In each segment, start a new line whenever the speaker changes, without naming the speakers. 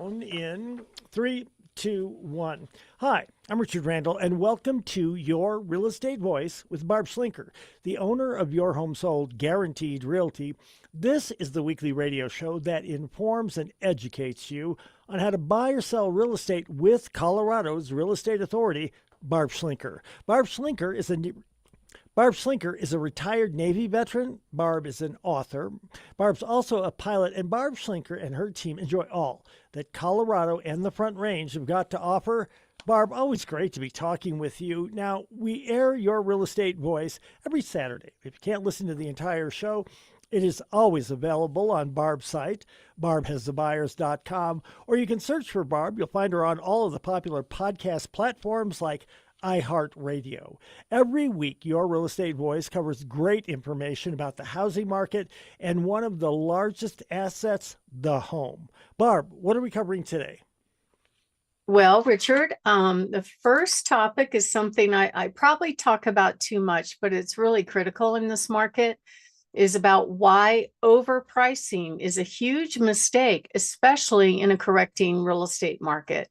down in 3, 2, 1. Hi, I'm Richard Randall, and welcome to Your Real Estate Voice with Barb Schlinker, the owner of Your Home Sold Guaranteed Realty. This is the weekly radio show that informs and educates you on how to buy or sell real estate with Colorado's real estate authority, Barb Schlinker. Barb Schlinker is a retired Navy veteran. Barb is an author. Barb's also a pilot, and Barb Schlinker and her team enjoy all that Colorado and the Front Range have got to offer. Barb, always great to be talking with you. Now, we air Your Real Estate Voice every Saturday. If you can't listen to the entire show, it is always available on Barb's site, barbhasthebuyers.com, or you can search for Barb. You'll find her on all of the popular podcast platforms like iHeartRadio. Every week, Your Real Estate Voice covers great information about the housing market and one of the largest assets, the home. Barb, what are we covering today?
Well, Richard, the first topic is something I probably talk about too much, but it's really critical in this market, is about why overpricing is a huge mistake, especially in a correcting real estate market.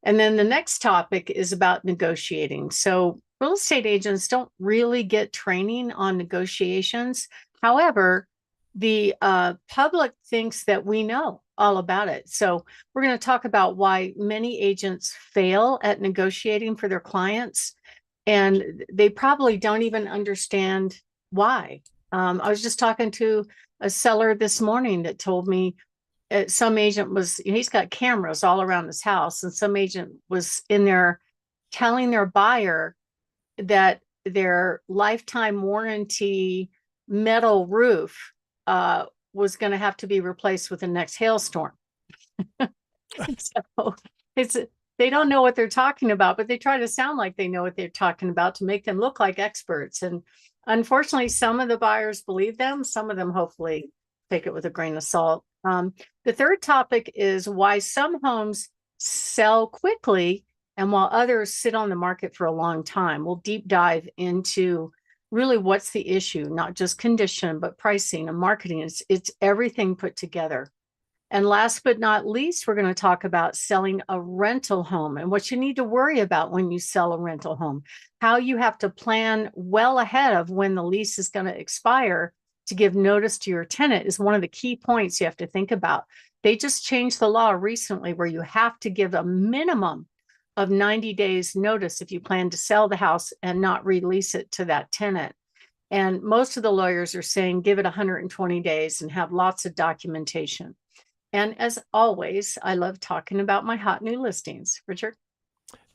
And then the next topic is about negotiating. So real estate agents don't really get training on negotiations. However, the public thinks that we know all about it. So we're going to talk about why many agents fail at negotiating for their clients, and they probably don't even understand why. I was just talking to a seller this morning that told me some agent he's got cameras all around his house, and some agent was in there telling their buyer that their lifetime warranty metal roof was going to have to be replaced with the next hailstorm. So they don't know what they're talking about, but they try to sound like they know what they're talking about to make them look like experts. And unfortunately, some of the buyers believe them. Some of them hopefully take it with a grain of salt. The third topic is why some homes sell quickly and while others sit on the market for a long time. We'll deep dive into really what's the issue, not just condition, but pricing and marketing. It's everything put together. And last but not least, we're going to talk about selling a rental home and what you need to worry about when you sell a rental home, how you have to plan well ahead of when the lease is going to expire to give notice to your tenant is one of the key points you have to think about. They just changed the law recently where you have to give a minimum of 90 days notice if you plan to sell the house and not release it to that tenant. And most of the lawyers are saying give it 120 days and have lots of documentation. And as always, I love talking about my hot new listings. Richard?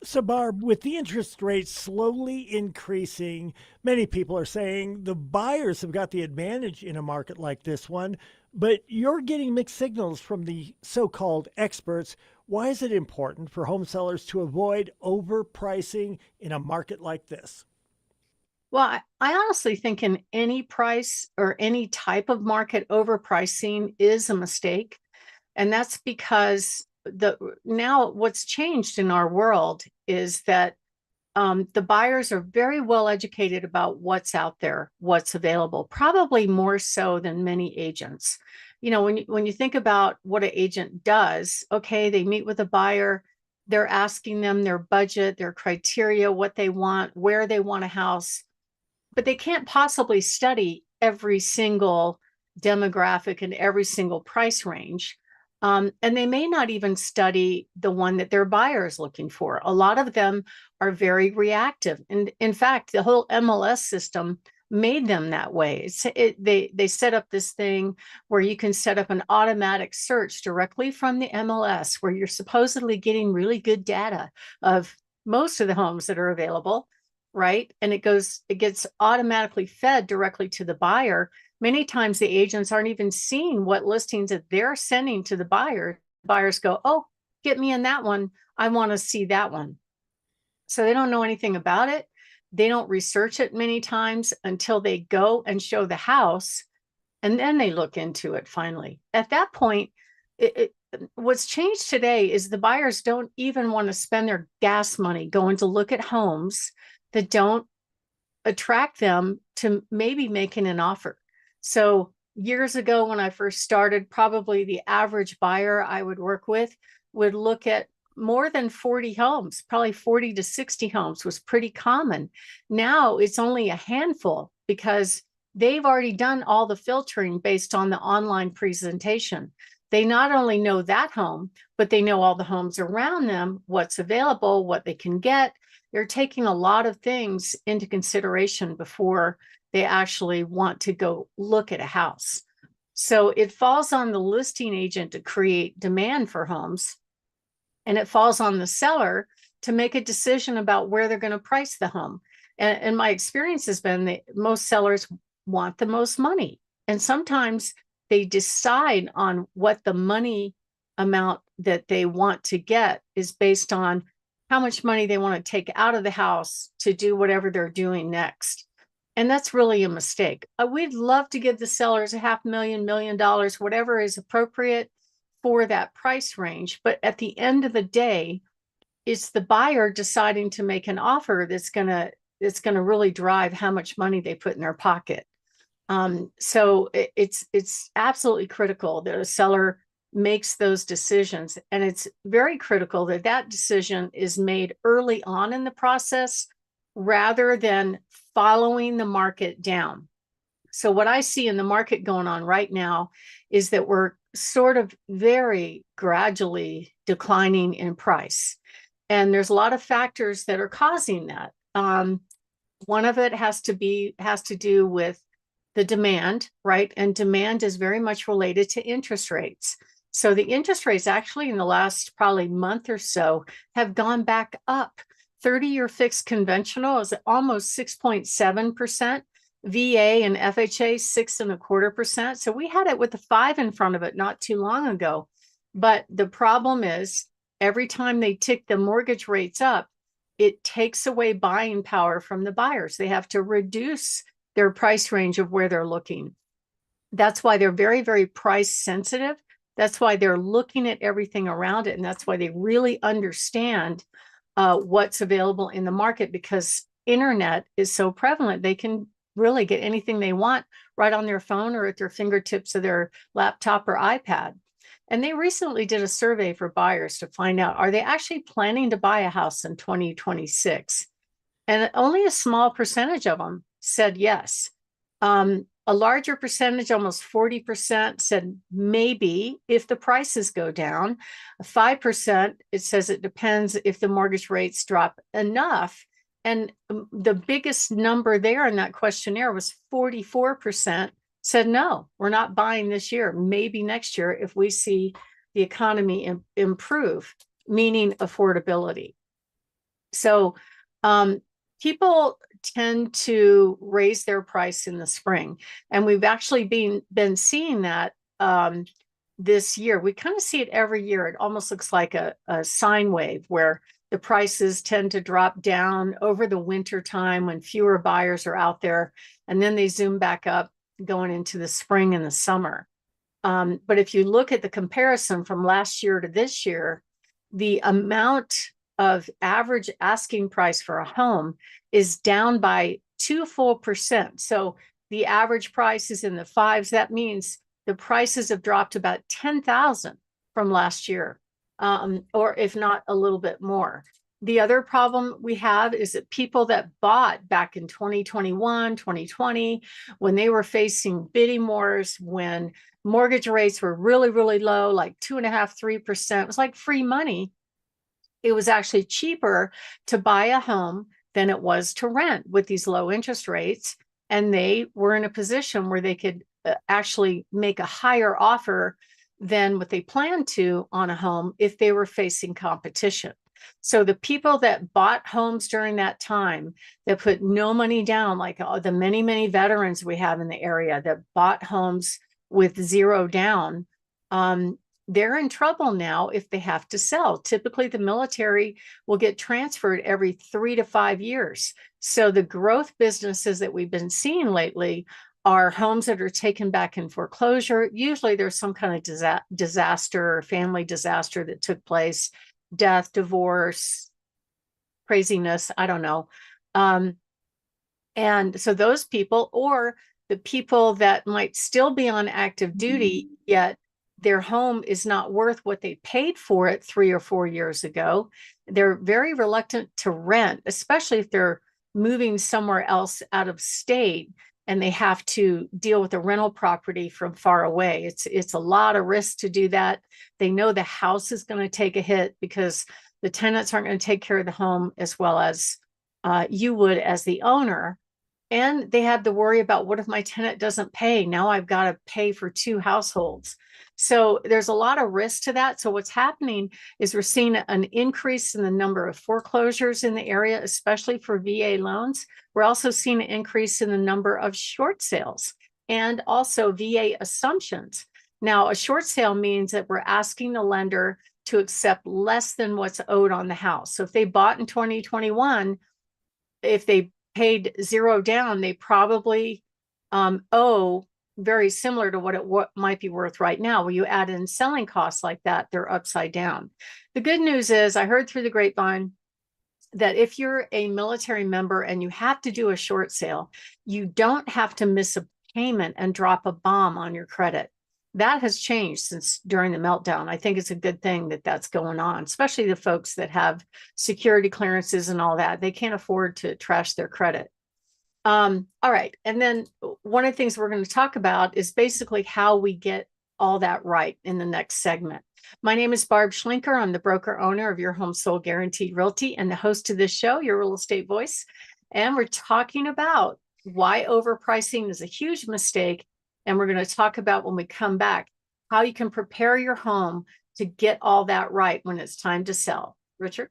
So, Barb, with the interest rates slowly increasing, many people are saying the buyers have got the advantage in a market like this one, but you're getting mixed signals from the so-called experts. Why is it important for home sellers to avoid overpricing in a market like this?
Well, I honestly think in any price or any type of market, overpricing is a mistake. And that's because now what's changed in our world is that the buyers are very well educated about what's out there, what's available, probably more so than many agents. You know, when you think about what an agent does, okay, they meet with a buyer, they're asking them their budget, their criteria, what they want, where they want a house, but they can't possibly study every single demographic and every single price range. And they may not even study the one that their buyer is looking for. A lot of them are very reactive. And in fact, the whole MLS system made them that way. They set up this thing where you can set up an automatic search directly from the MLS, where you're supposedly getting really good data of most of the homes that are available, right? And it gets automatically fed directly to the buyer. Many times the agents aren't even seeing what listings that they're sending to the buyer. Buyers go, oh, get me in that one. I want to see that one. So they don't know anything about it. They don't research it many times until they go and show the house, and then they look into it finally. At that point, what's changed today is the buyers don't even want to spend their gas money going to look at homes that don't attract them to maybe making an offer. So years ago when I first started, probably the average buyer I would work with would look at more than 40 homes, probably 40 to 60 homes was pretty common. Now it's only a handful because they've already done all the filtering based on the online presentation. They not only know that home, but they know all the homes around them, what's available, what they can get. They're taking a lot of things into consideration before they actually want to go look at a house. So it falls on the listing agent to create demand for homes, and it falls on the seller to make a decision about where they're going to price the home. And my experience has been that most sellers want the most money. And sometimes they decide on what the money amount that they want to get is based on how much money they want to take out of the house to do whatever they're doing next. And that's really a mistake. We'd love to give the sellers $500,000, $1 million, whatever is appropriate for that price range. But at the end of the day, it's the buyer deciding to make an offer that's going to really drive how much money they put in their pocket. So it's absolutely critical that a seller makes those decisions. And it's very critical that that decision is made early on in the process rather than following the market down. So what I see in the market going on right now is that we're sort of very gradually declining in price. And there's a lot of factors that are causing that. One of it has to do with the demand, right? And demand is very much related to interest rates. So the interest rates actually in the last probably month or so have gone back up. 30-year fixed conventional is almost 6.7%. VA and FHA 6.25%. So we had it with a 5 in front of it not too long ago. But the problem is every time they tick the mortgage rates up, it takes away buying power from the buyers. They have to reduce their price range of where they're looking. That's why they're very, very price sensitive. That's why they're looking at everything around it. And that's why they really understand what's available in the market, because internet is so prevalent. They can really get anything they want right on their phone or at their fingertips of their laptop or iPad. And they recently did a survey for buyers to find out, are they actually planning to buy a house in 2026? And only a small percentage of them said yes. A larger percentage, almost 40%, said maybe if the prices go down. 5%, it says it depends if the mortgage rates drop enough. And the biggest number there in that questionnaire was 44% said, no, we're not buying this year, maybe next year if we see the economy improve, meaning affordability. So people tend to raise their price in the spring. And we've actually been seeing that this year. We kind of see it every year. It almost looks like a sine wave where the prices tend to drop down over the winter time when fewer buyers are out there, and then they zoom back up going into the spring and the summer. But if you look at the comparison from last year to this year, the amount of average asking price for a home is down by 2 full percent. So the average price is in the fives. That means the prices have dropped about 10,000 from last year, or if not a little bit more. The other problem we have is that people that bought back in 2021, 2020, when they were facing bidding wars, when mortgage rates were really, really low, like 2.5%, 3%, it was like free money. It was actually cheaper to buy a home than it was to rent with these low interest rates. And they were in a position where they could actually make a higher offer than what they planned to on a home if they were facing competition. So the people that bought homes during that time, that put no money down, like the many, many veterans we have in the area that bought homes with zero down, they're in trouble now if they have to sell. Typically, the military will get transferred every 3 to 5 years. So the growth businesses that we've been seeing lately are homes that are taken back in foreclosure. Usually there's some kind of disaster or family disaster that took place, death, divorce, craziness, I don't know. And so those people, or the people that might still be on active duty, yet their home is not worth what they paid for it 3 or 4 years ago. They're very reluctant to rent, especially if they're moving somewhere else out of state and they have to deal with a rental property from far away. It's a lot of risk to do that. They know the house is going to take a hit because the tenants aren't going to take care of the home as well as you would as the owner. And they have to worry about, what if my tenant doesn't pay? Now I've got to pay for 2 households. So there's a lot of risk to that. So what's happening is we're seeing an increase in the number of foreclosures in the area, especially for VA loans. We're also seeing an increase in the number of short sales and also VA assumptions. Now, a short sale means that we're asking the lender to accept less than what's owed on the house. So if they bought in 2021, if they paid zero down, they probably owe very similar to what might be worth right now. When you add in selling costs like that, they're upside down. The good news is, I heard through the grapevine that if you're a military member and you have to do a short sale, you don't have to miss a payment and drop a bomb on your credit. That has changed since during the meltdown. I think it's a good thing that that's going on, especially the folks that have security clearances and all that. They can't afford to trash their credit. All right. And then one of the things we're going to talk about is basically how we get all that right in the next segment. My name is Barb Schlinker. I'm the broker owner of Your Home Sold Guaranteed Realty and the host of this show, Your Real Estate Voice. And we're talking about why overpricing is a huge mistake. And we're going to talk about, when we come back, how you can prepare your home to get all that right when it's time to sell. Richard?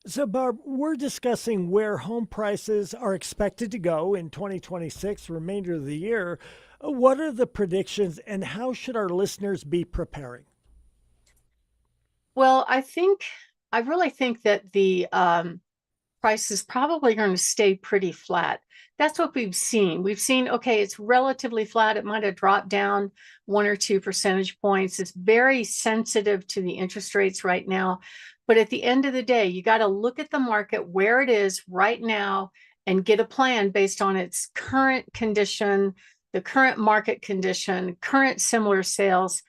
So, Barb, we're discussing where home prices are expected to go in 2026, remainder of the year. What are the predictions and how should our listeners be preparing?
Well, I really think that the price is probably going to stay pretty flat. That's what we've seen. We've seen, okay, it's relatively flat. It might have dropped down 1 or 2 percentage points. It's very sensitive to the interest rates right now. But at the end of the day, you got to look at the market where it is right now and get a plan based on its current condition, the current market condition, current similar sales,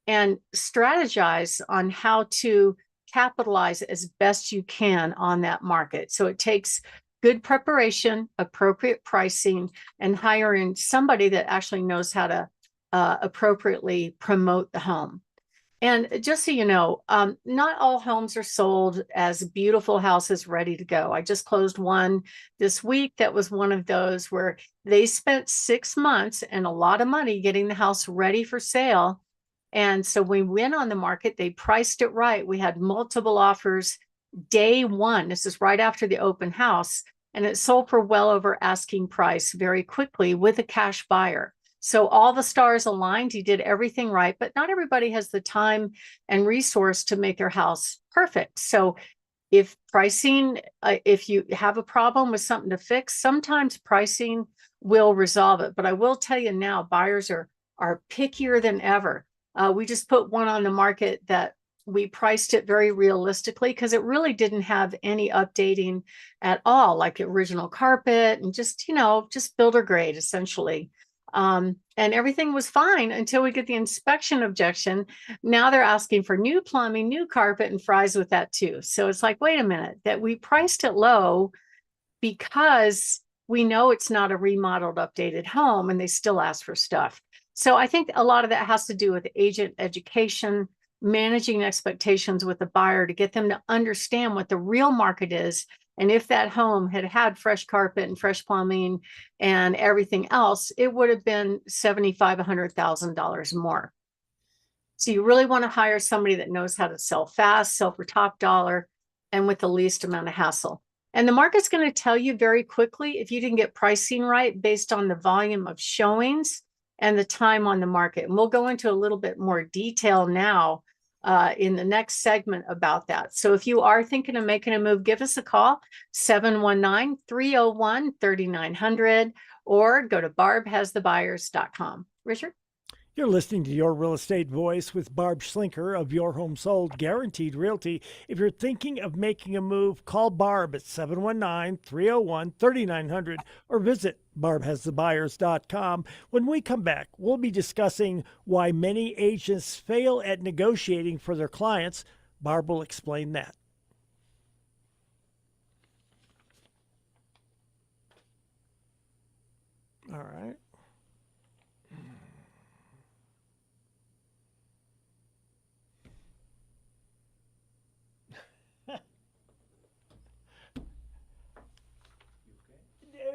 and strategize on how to capitalize as best you can on that market. So it takes good preparation, appropriate pricing, and hiring somebody that actually knows how to appropriately promote the home. And just so you know, not all homes are sold as beautiful houses ready to go. I just closed one this week that was one of those where they spent 6 months and a lot of money getting the house ready for sale. And so we went on the market, they priced it right. We had multiple offers day one. This is right after the open house. And it sold for well over asking price very quickly with a cash buyer. So all the stars aligned. He did everything right, but not everybody has the time and resource to make their house perfect. So if pricing, if you have a problem with something to fix, sometimes pricing will resolve it. But I will tell you now, buyers are pickier than ever. We just put one on the market that we priced it very realistically because it really didn't have any updating at all, like original carpet and just, just builder grade essentially. And everything was fine until we get the inspection objection. Now they're asking for new plumbing, new carpet, and fries with that too. So it's like, wait a minute, that we priced it low because we know it's not a remodeled, updated home, and they still ask for stuff. So I think a lot of that has to do with agent education, managing expectations with the buyer to get them to understand what the real market is. And if that home had had fresh carpet and fresh plumbing and everything else, it would have been $75,000, $100,000 more. So you really want to hire somebody that knows how to sell fast, sell for top dollar, and with the least amount of hassle. And the market's going to tell you very quickly if you didn't get pricing right based on the volume of showings and the time on the market. And we'll go into a little bit more detail now in the next segment about that. So if you are thinking of making a move, give us a call, 719-301-3900, or go to barbhasthebuyers.com. Richard?
You're listening to Your Real Estate Voice with Barb Schlinker of Your Home Sold Guaranteed Realty. If you're thinking of making a move, call Barb at 719-301-3900 or visit barbhasthebuyers.com. When we come back, we'll be discussing why many agents fail at negotiating for their clients. Barb will explain that. All right.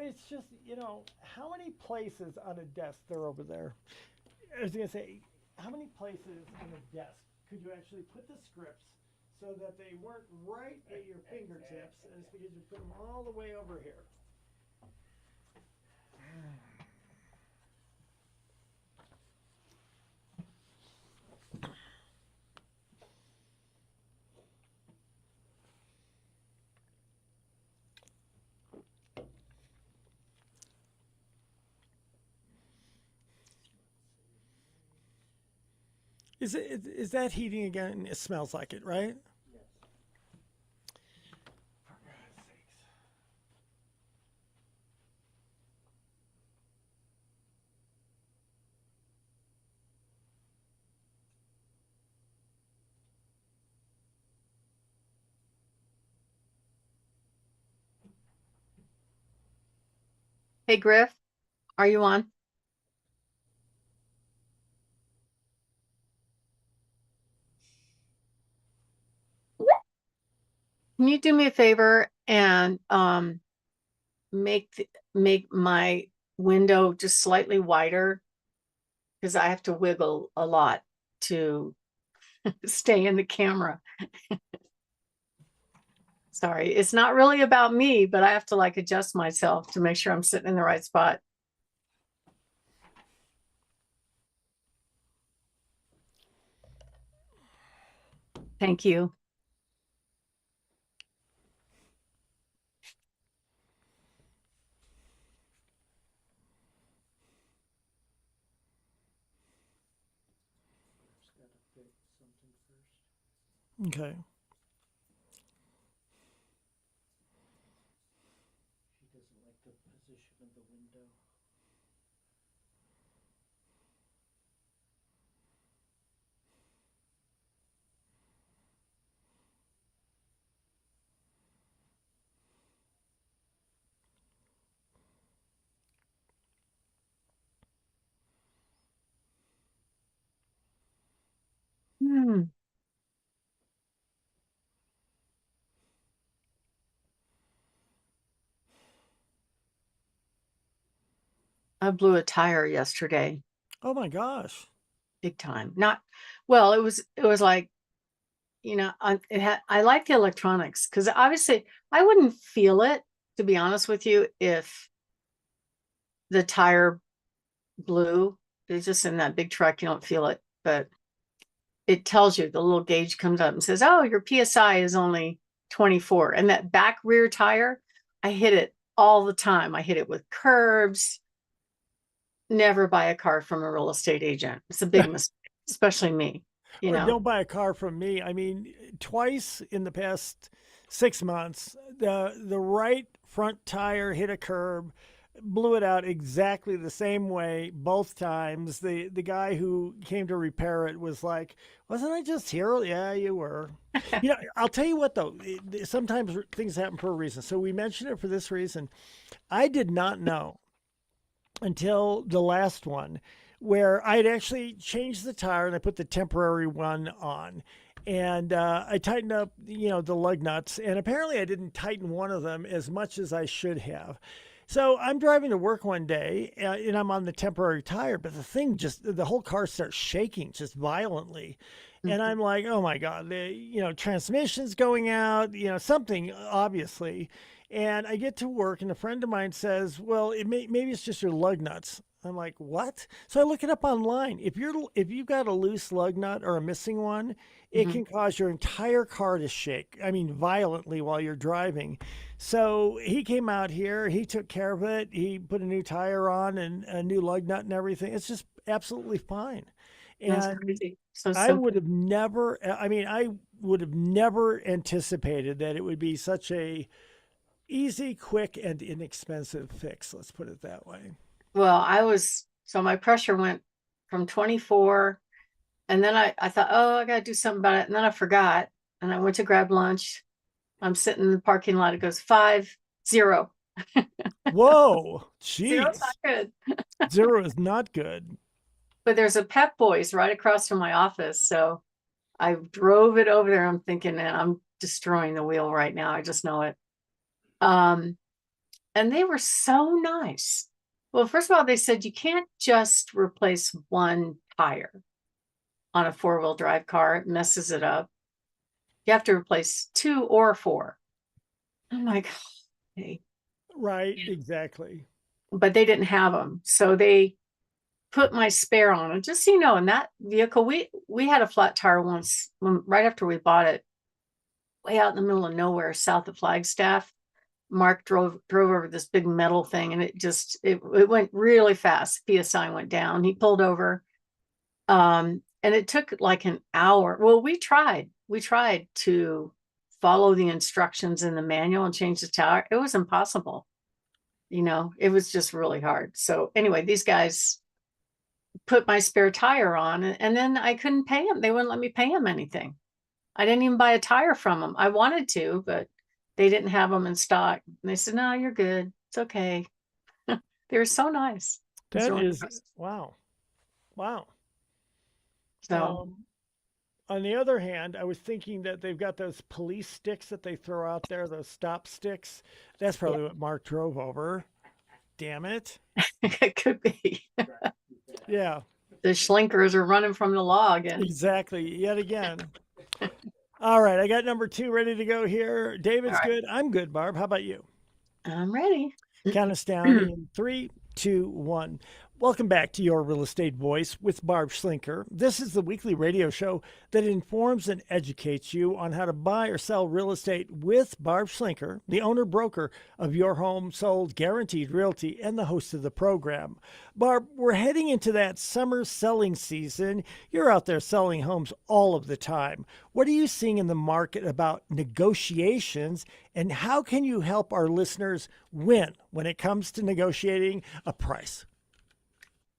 It's just, how many places on a desk they're over there? I was going to say, how many places on a desk could you actually put the scripts so that they weren't right at your fingertips? And it's because you put them all the way over here. Is that heating again? It smells like it, right?
Yes.
For God's sakes.
Hey, Griff, are you on? Can you do me a favor and make my window just slightly wider? Because I have to wiggle a lot to stay in the camera. Sorry, it's not really about me, but I have to like adjust myself to make sure I'm sitting in the right spot. Thank you.
Just gotta fix something first.
Okay.
She doesn't like the position of the window.
Hmm. I blew a tire yesterday,
Oh my gosh.
big time. Not well, it was like, I like the electronics because obviously I wouldn't feel it, to be honest with you, if the tire blew. It's just in that big truck, you don't feel it, but it tells you, the little gauge comes up and says, oh, your PSI is only 24. And that back rear tire, I hit it all the time. I hit it with curbs. Never buy a car from a real estate agent. It's a big mistake, especially me, you
Or
know.
don't buy a car from me. I mean, twice in the past 6 months, the right front tire hit a curb, blew it out exactly the same way both times. The guy who came to repair it was like, "Wasn't I just here?" Yeah, you were. I'll tell you what though. Sometimes things happen for a reason. So we mentioned it for this reason. I did not know until the last one where I had actually changed the tire and I put the temporary one on. And I tightened up, the lug nuts. And apparently I didn't tighten one of them as much as I should have. So I'm driving to work one day and I'm on the temporary tire, but the whole car starts shaking just violently. And I'm like, oh my God, transmission's going out, something obviously. And I get to work, and a friend of mine says, "Well, maybe it's just your lug nuts." I'm like, "What?" So I look it up online. If you've got a loose lug nut or a missing one, it
Mhm.
can cause your entire car to shake. I mean, violently while you're driving. So he came out here. He took care of it. He put a new tire on and a new lug nut and everything. absolutely fine.
That's
And
crazy. So
I
simple.
would have never, I mean, I would have never anticipated that it would be such a easy, quick, and inexpensive fix. Let's put it that way.
Well, so my pressure went from 24, and then I thought, oh, I got to do something about it. And then I forgot, and I went to grab lunch. I'm sitting in the parking lot. It goes 5-0.
Whoa,
Zero's not
jeez.
good.
0 is not good.
But there's a Pep Boys right across from my office. So I drove it over there. I'm thinking, man, I'm destroying the wheel right now. I just know it. And they were so nice. Well, first of all, they said you can't just replace one tire on a 4-wheel drive car. It messes it up. You have to replace 2 or 4. I'm like, okay.
Right, exactly.
But they didn't have them. So they put my spare on it. Just so you know, in that vehicle, we had a flat tire once right after we bought it, way out in the middle of nowhere, south of Flagstaff. Mark drove over this big metal thing, and it went really fast. PSI went down. He pulled over. And it took like an hour. Well, we tried to follow the instructions in the manual and change the tire. It was impossible. It was just really hard. So anyway, these guys put my spare tire on, and then I couldn't pay them. They wouldn't let me pay them anything. I didn't even buy a tire from them. I wanted to, but they didn't have them in stock. And they said, no, you're good. It's okay. They were so nice.
That
Really
is,
impressive.
wow. Wow.
So
On the other hand, I was thinking that they've got those police sticks that they throw out there, those stop sticks. That's probably what Mark drove over. Damn it.
it could be.
Yeah,
The Schlinkers are running from the law again.
exactly. Yet again. All right, I got number 2 ready to go here. David's
All right.
good. I'm good, Barb. How about you?
I'm ready.
Count us down in 3, 2, 1. Welcome back to Your Real Estate Voice with Barb Schlinker. This is the weekly radio show that informs and educates you on how to buy or sell real estate with Barb Schlinker, the owner broker of Your Home Sold Guaranteed Realty and the host of the program. Barb, we're heading into that summer selling season. You're out there selling homes all of the time. What are you seeing in the market about negotiations, and how can you help our listeners win when it comes to negotiating a price?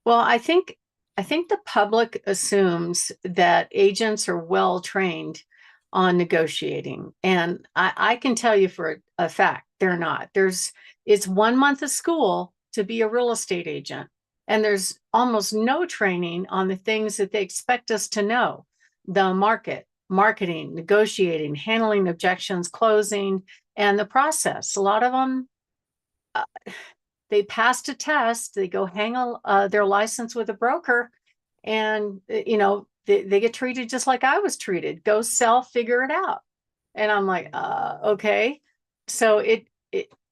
Well, I think the public assumes that agents are well trained on negotiating, and I can tell you for a fact they're not. It's 1 month of school to be a real estate agent, and there's almost no training on the things that they expect us to know: the market, marketing, negotiating, handling objections, closing, and the process. A lot of them, they passed a test, they go hang their license with a broker, and they get treated just like I was treated. Go sell, figure it out. And I'm like, okay. So it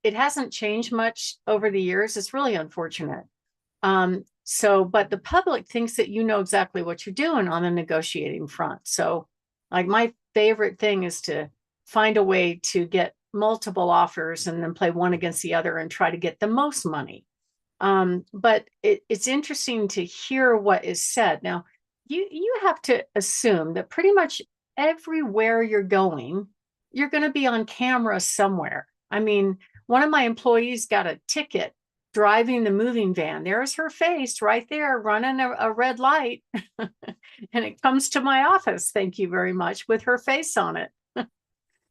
hasn't changed much over the years. It's really unfortunate. But the public thinks that you know exactly what you're doing on the negotiating front. So like my favorite thing is to find a way to get multiple offers and then play one against the other and try to get the most money. But it's interesting to hear what is said. Now, you have to assume that pretty much everywhere you're going to be on camera somewhere. I mean, one of my employees got a ticket driving the moving van. There's her face right there running a red light. And it comes to my office, thank you very much, with her face on it.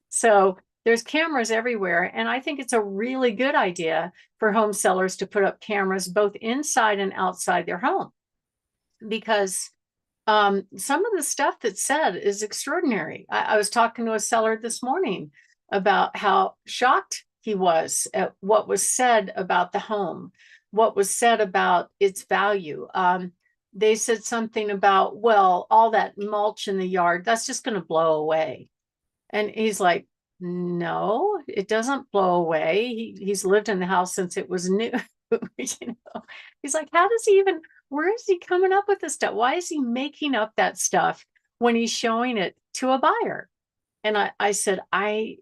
So there's cameras everywhere. And I think it's a really good idea for home sellers to put up cameras both inside and outside their home, because some of the stuff that's said is extraordinary. I was talking to a seller this morning about how shocked he was at what was said about the home, what was said about its value. They said something about, well, all that mulch in the yard, that's just going to blow away. And he's like, no, it doesn't blow away. He's lived in the house since it was new. He's like, where is he coming up with this stuff? Why is he making up that stuff when he's showing it to a buyer? And I said, I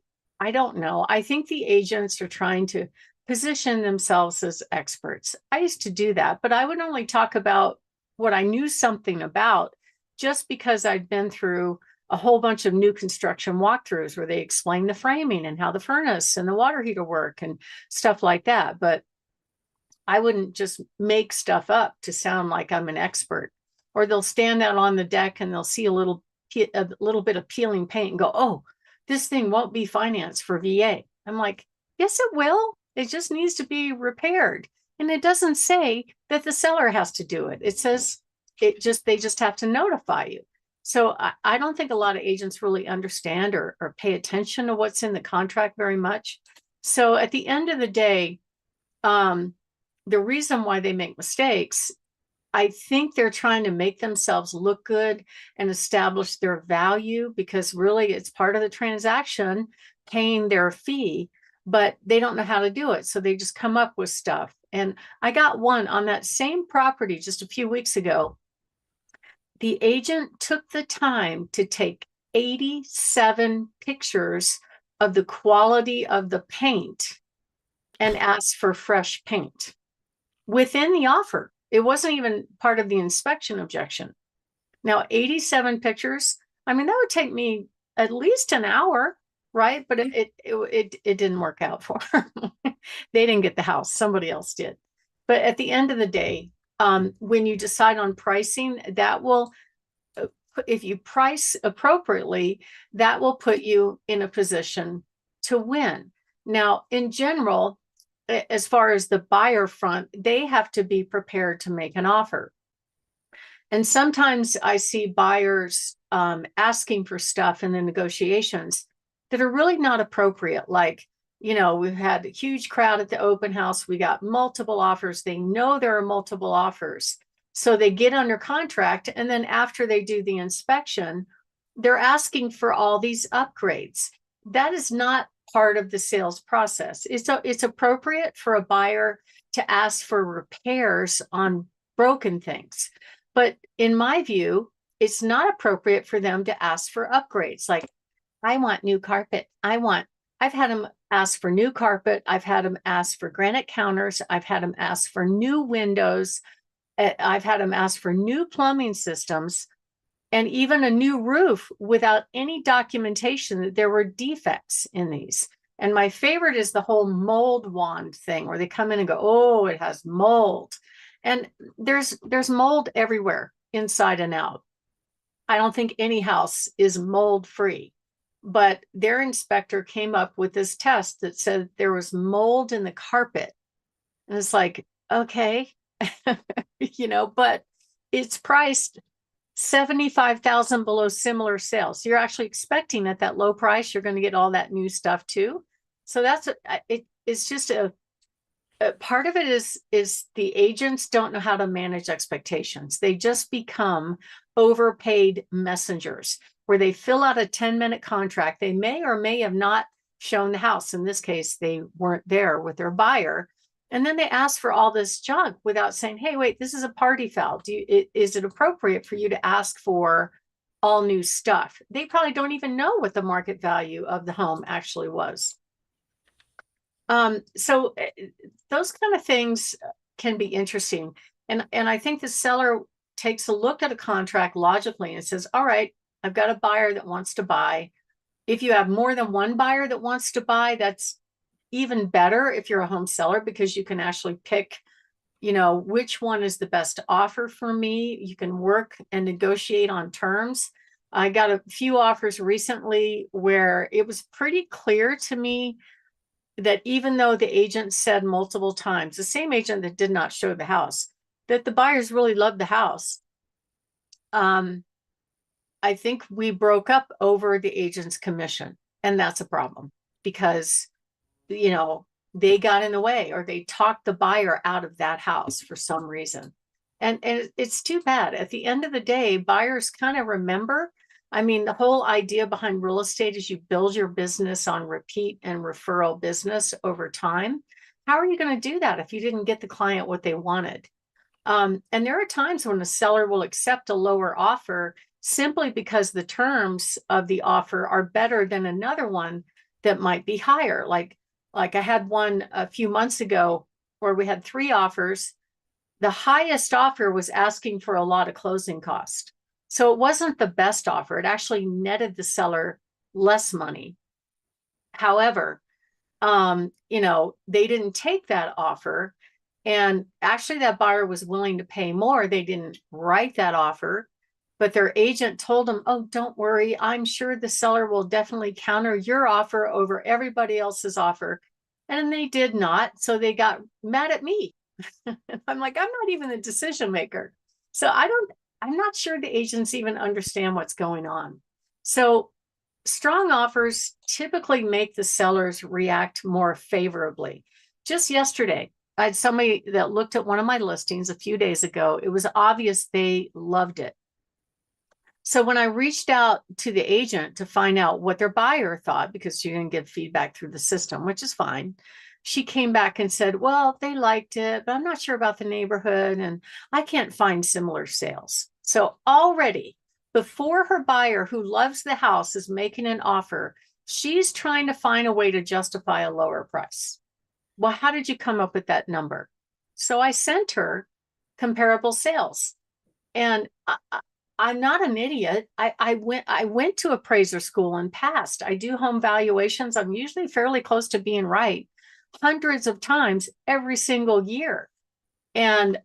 don't know. I think the agents are trying to position themselves as experts. I used to do that, but I would only talk about what I knew something about, just because I'd been through a whole bunch of new construction walkthroughs where they explain the framing and how the furnace and the water heater work and stuff like that. But I wouldn't just make stuff up to sound like I'm an expert. Or they'll stand out on the deck and they'll see a little bit of peeling paint and go, oh, this thing won't be financed for VA. I'm like, yes, it will. It just needs to be repaired. And it doesn't say that the seller has to do it. It says they just have to notify you. So I don't think a lot of agents really understand or pay attention to what's in the contract very much. So at the end of the day, the reason why they make mistakes, I think they're trying to make themselves look good and establish their value, because really it's part of the transaction, paying their fee, but they don't know how to do it. So they just come up with stuff. And I got one on that same property just a few weeks ago. The agent took the time to take 87 pictures of the quality of the paint and asked for fresh paint within the offer. It wasn't even part of the inspection objection. Now, 87 pictures, I mean, that would take me at least an hour, right? But it didn't work out for them. They didn't get the house, somebody else did. But at the end of the day, when you decide on pricing, that will, if you price appropriately, that will put you in a position to win. Now, in general, as far as the buyer front, they have to be prepared to make an offer. And sometimes I see buyers asking for stuff in the negotiations that are really not appropriate. Like, we've had a huge crowd at the open house. We got multiple offers. They know there are multiple offers. So they get under contract. And then after they do the inspection, they're asking for all these upgrades. That is not part of the sales process. It's appropriate for a buyer to ask for repairs on broken things. But in my view, it's not appropriate for them to ask for upgrades. Like, I want new carpet. I've had them ask for new carpet. I've had them ask for granite counters. I've had them ask for new windows. I've had them ask for new plumbing systems, and even a new roof without any documentation that there were defects in these. And my favorite is the whole mold wand thing, where they come in and go, oh, it has mold. And there's mold everywhere, inside and out. I don't think any house is mold free, but their inspector came up with this test that said there was mold in the carpet. And it's like, okay, but it's priced $75,000 below similar sales. So you're actually expecting at that low price, you're going to get all that new stuff too. So it's just a part of it is the agents don't know how to manage expectations. They just become overpaid messengers, where they fill out a 10-minute contract. They may or may have not shown the house. In this case, they weren't there with their buyer. And then they ask for all this junk without saying, hey, wait, this is a party foul. Is it appropriate for you to ask for all new stuff? They probably don't even know what the market value of the home actually was. So those kind of things can be interesting. And I think the seller takes a look at a contract logically and says, all right, I've got a buyer that wants to buy. If you have more than one buyer that wants to buy, that's even better if you're a home seller, because you can actually pick, which one is the best offer for me. You can work and negotiate on terms. I got a few offers recently where it was pretty clear to me that even though the agent said multiple times, the same agent that did not show the house, that the buyers really loved the house. I think we broke up over the agent's commission, and that's a problem, because they got in the way, or they talked the buyer out of that house for some reason. And it's too bad. At the end of the day, buyers kind of remember. I mean, the whole idea behind real estate is you build your business on repeat and referral business over time. How are you going to do that if you didn't get the client what they wanted? And there are times when a seller will accept a lower offer simply because the terms of the offer are better than another one that might be higher. Like I had one a few months ago where we had 3 offers. the highest offer was asking for a lot of closing cost. So it wasn't the best offer. It actually netted the seller less money. However, they didn't take that offer. And actually, that buyer was willing to pay more. They didn't write that offer, but their agent told them, oh, don't worry. I'm sure the seller will definitely counter your offer over everybody else's offer. And they did not. So they got mad at me. I'm like, I'm not even the decision maker. So I'm not sure the agents even understand what's going on. So strong offers typically make the sellers react more favorably. Just yesterday, I had somebody that looked at one of my listings a few days ago. It was obvious they loved it. So when I reached out to the agent to find out what their buyer thought, because she didn't give feedback through the system, which is fine, she came back and said, well, they liked it, but I'm not sure about the neighborhood and I can't find similar sales. So already, before her buyer who loves the house is making an offer, she's trying to find a way to justify a lower price. Well, how did you come up with that number? So I sent her comparable sales. And I'm not an idiot. I went to appraiser school and passed. I do home valuations. I'm usually fairly close to being right hundreds of times every single year. And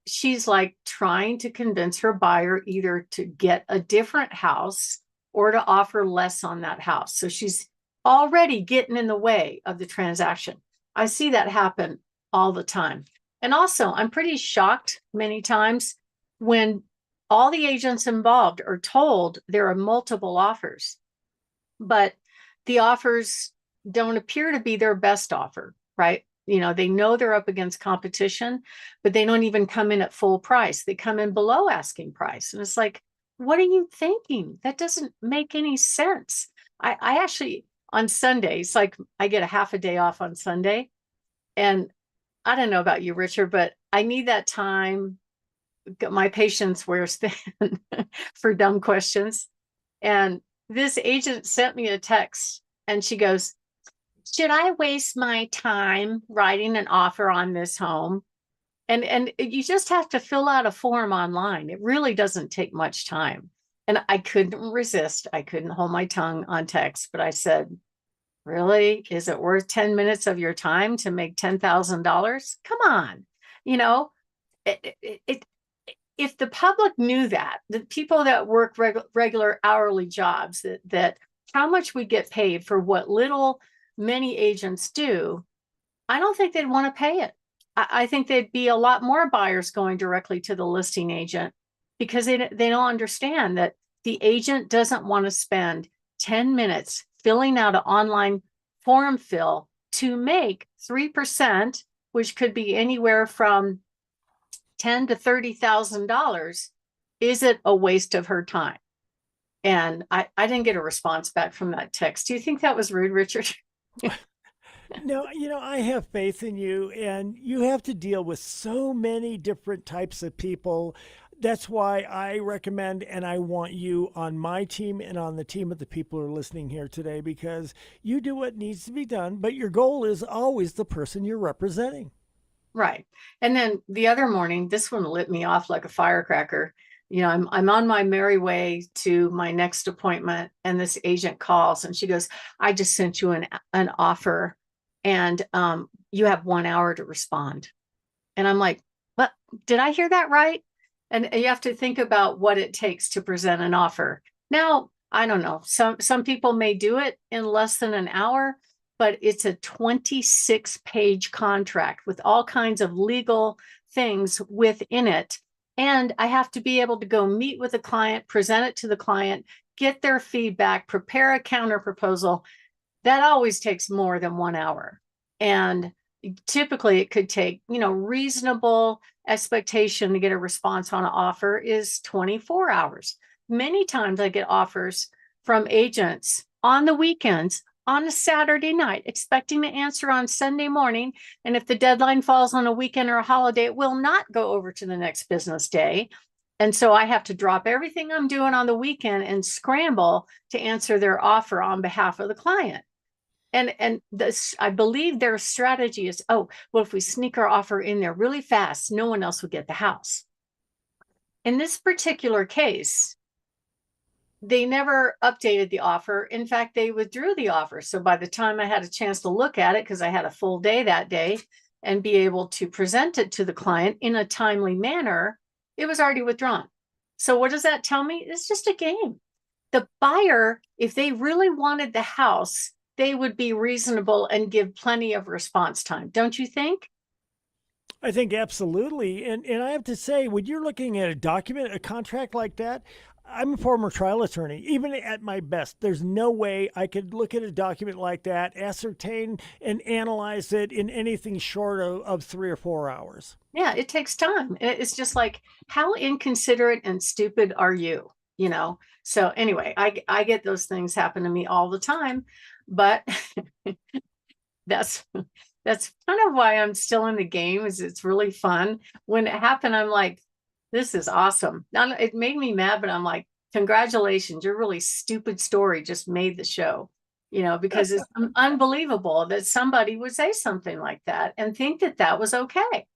she's like trying to convince her buyer either to get a different house or to offer less on that house. So she's already getting in the way of the transaction. I see that happen all the time. And also, I'm pretty shocked many times when all the agents involved are told there are multiple offers, but the offers don't appear to be their best offer, right? They know they're up against competition, but they don't even come in at full price. They come in below asking price. And it's like, what are you thinking? That doesn't make any sense. I actually, on Sundays, like I get a half a day off on Sunday. And I don't know about you, Richard, but I need that time. My patience wears thin for dumb questions. And this agent sent me a text and she goes, should I waste my time writing an offer on this home? And you just have to fill out a form online. It really doesn't take much time. And I couldn't resist. I couldn't hold my tongue on text, but I said, really? Is it worth 10 minutes of your time to make $10,000? Come on. If the public knew that, the people that work regular hourly jobs, that how much we get paid for what little many agents do, I don't think they'd want to pay it. I think there'd be a lot more buyers going directly to the listing agent because they don't understand that the agent doesn't want to spend 10 minutes filling out an online form fill to make 3%, which could be anywhere from $10,000 to $30,000. Is it a waste of her time? And I didn't get a response back from that text. Do you think that was rude, Richard?
No, I have faith in you, and you have to deal with so many different types of people. That's why I recommend and I want you on my team and on the team of the people who are listening here today, because you do what needs to be done, but your goal is always the person you're representing.
Right. And then the other morning, this one lit me off like a firecracker. I'm on my merry way to my next appointment, and this agent calls and she goes, I just sent you an offer, and you have 1 hour to respond. And I'm like, what? Did I hear that right? And you have to think about what it takes to present an offer. Now, I don't know. Some people may do it in less than an hour, but it's a 26-page contract with all kinds of legal things within it. And I have to be able to go meet with the client, present it to the client, get their feedback, prepare a counter proposal. That always takes more than 1 hour. And typically it could take, reasonable expectation to get a response on an offer is 24 hours. Many times I get offers from agents on the weekends, on a Saturday night, expecting to answer on Sunday morning. And if the deadline falls on a weekend or a holiday, it will not go over to the next business day. And so I have to drop everything I'm doing on the weekend and scramble to answer their offer on behalf of the client. And this, I believe their strategy is, oh, well, if we sneak our offer in there really fast, no one else will get the house. In this particular case, they never updated the offer. In fact, they withdrew the offer. So by the time I had a chance to look at it, because I had a full day that day and be able to present it to the client in a timely manner, it was already withdrawn. So what does that tell me? It's just a game. The buyer, if they really wanted the house, they would be reasonable and give plenty of response time. Don't you think?
I think absolutely. And I have to say, when you're looking at a document, a contract like that, I'm a former trial attorney. Even at my best, there's no way I could look at a document like that, ascertain and analyze it in anything short of 3 or 4 hours.
Yeah, it takes time. It's just like, how inconsiderate and stupid are you? You know? So anyway, I get those things happen to me all the time, but that's that's kind of why I'm still in the game, is it's really fun. When it happened, I'm like, this is awesome. Now, it made me mad, but I'm like, congratulations, your really stupid story just made the show. Because it's unbelievable that somebody would say something like that and think that that was okay.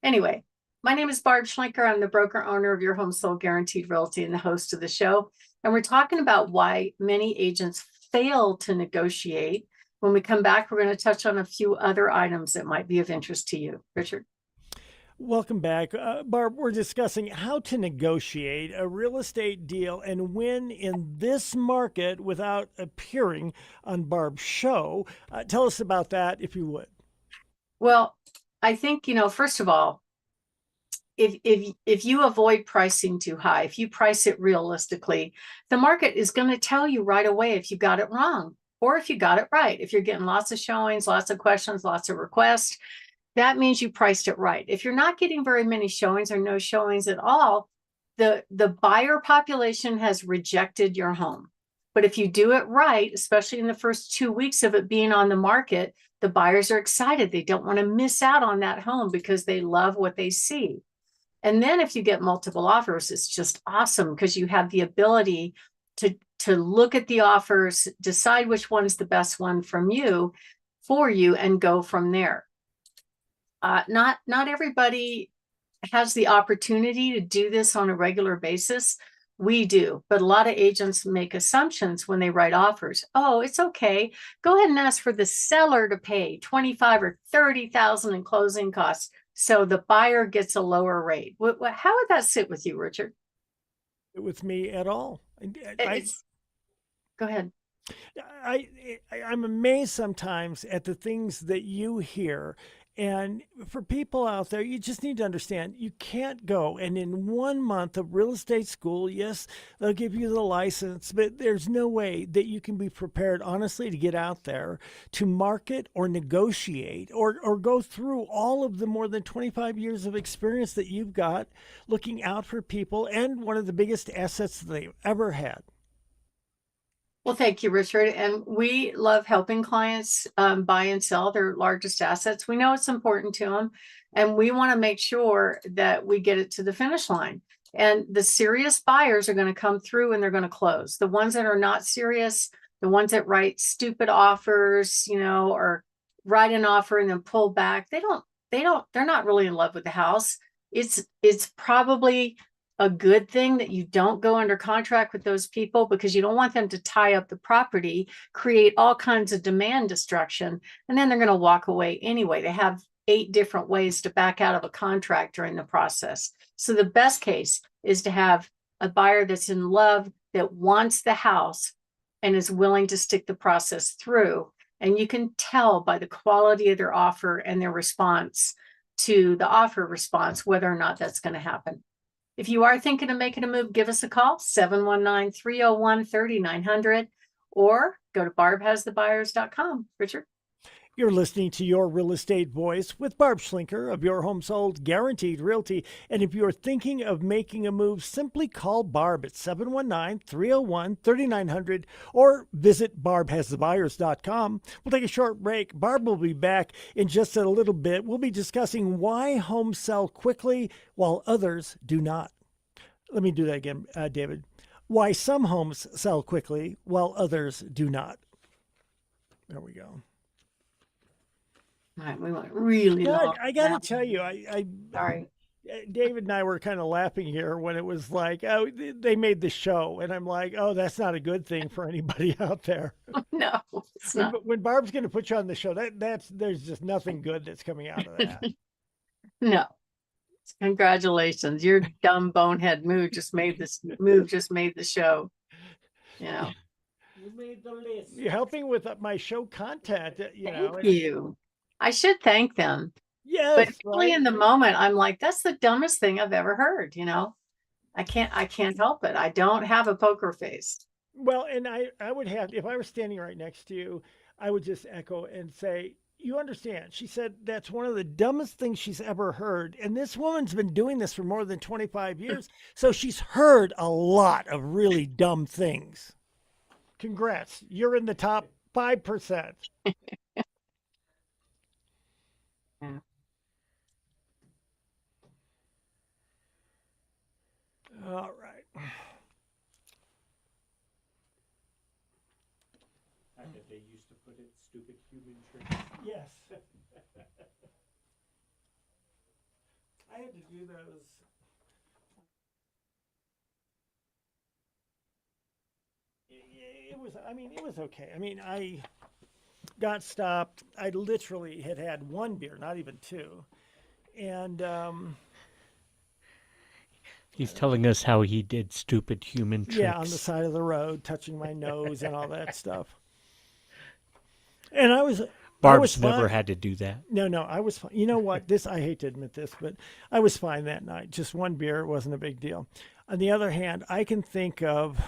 Anyway, my name is Barb Schlinker. I'm the broker owner of Your Home Sold Guaranteed Realty and the host of the show. And we're talking about why many agents fail to negotiate. When we come back, we're going to touch on a few other items that might be of interest to you. Richard?
Welcome back. Barb, we're discussing how to negotiate a real estate deal and win in this market without appearing on Barb's show. Tell us about that, if you would.
Well, I think, first of all, if you avoid pricing too high, if you price it realistically, the market is going to tell you right away if you got it wrong or if you got it right. If you're getting lots of showings, lots of questions, lots of requests, that means you priced it right. If you're not getting very many showings or no showings at all, the buyer population has rejected your home. But if you do it right, especially in the first 2 weeks of it being on the market, the buyers are excited. They don't want to miss out on that home because they love what they see. And then if you get multiple offers, it's just awesome because you have the ability to look at the offers, decide which one's the best one for you, and go from there. Not everybody has the opportunity to do this on a regular basis. We do, but a lot of agents make assumptions when they write offers. Oh, it's okay. Go ahead and ask for the seller to pay 25 or 30,000 in closing costs, so the buyer gets a lower rate. How would that sit with you, Richard?
With me at all.
Go ahead.
I'm amazed sometimes at the things that you hear. And for people out there, you just need to understand you can't go and in 1 month of real estate school, yes, they'll give you the license, but there's no way that you can be prepared, honestly, to get out there to market or negotiate or go through all of the more than 25 years of experience that you've got looking out for people and one of the biggest assets they've ever had.
Well, thank you, Richard. And we love helping clients buy and sell their largest assets. We know it's important to them, and we want to make sure that we get it to the finish line. And the serious buyers are going to come through and they're going to close. The ones that are not serious, the ones that write stupid offers, or write an offer and then pull back, they're not really in love with the house. It's probably a good thing that you don't go under contract with those people, because you don't want them to tie up the property, create all kinds of demand destruction, and then they're going to walk away anyway. They have 8 different ways to back out of a contract during the process. So the best case is to have a buyer that's in love, that wants the house and is willing to stick the process through. And you can tell by the quality of their offer and their response to the offer response whether or not that's going to happen. If you are thinking of making a move, give us a call, 719-301-3900, or go to barbhasthebuyers.com. Richard?
You're listening to Your Real Estate Voice with Barb Schlinker of Your Home Sold Guaranteed Realty. And if you're thinking of making a move, simply call Barb at 719-301-3900 or visit barbhasthebuyers.com. We'll take a short break. Barb will be back in just a little bit. We'll be discussing why homes sell quickly while others do not. Let me do that again, David. Why some homes sell quickly while others do not. There we go.
All right, we went really
God,
long.
I got
now.
to tell you, I
Sorry.
David and I were kind of laughing here when it was like, oh, they made the show, and I'm like, oh, that's not a good thing for anybody out there.
No, it's
When,
not.
when Barb's going to put you on the show, that's there's just nothing good that's coming out of that.
No. Congratulations. Your dumb bonehead move just made the show. You know.
You made the list.
You're helping with my show content, you know.
Thank you. I should thank them. But
Yes,
really
right.
in the moment, I'm like, that's the dumbest thing I've ever heard, you know. I can't help it. I don't have a poker face.
Well, and I would have, if I were standing right next to you, I would just echo and say, you understand. She said that's one of the dumbest things she's ever heard. And this woman's been doing this for more than 25 years. So she's heard a lot of really dumb things. Congrats. You're in the top 5%.
Yeah.
All right.
I bet they used to put it stupid human tricks.
Yes. I had to do those. It was, I mean, it was okay. I mean, I got stopped. I literally had one beer, not even two. And
He's telling us how he did stupid human tricks.
yeah, on the side of the road, touching my nose and all that stuff. And I was
Barb's
fine.
never had to do that.
No, I was fine. You know what? I hate to admit this, but I was fine that night. Just one beer wasn't a big deal. On the other hand, I can think of,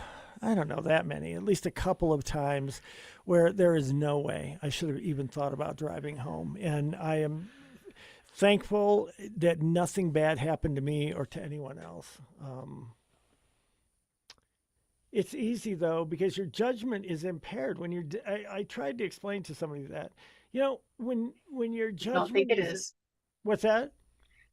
I don't know that many, at least a couple of times where there is no way I should have even thought about driving home. And I am thankful that nothing bad happened to me or to anyone else. It's easy though, because your judgment is impaired when you're, I tried to explain to somebody that, you know, when your
I
judgment
don't think it is.
what's that?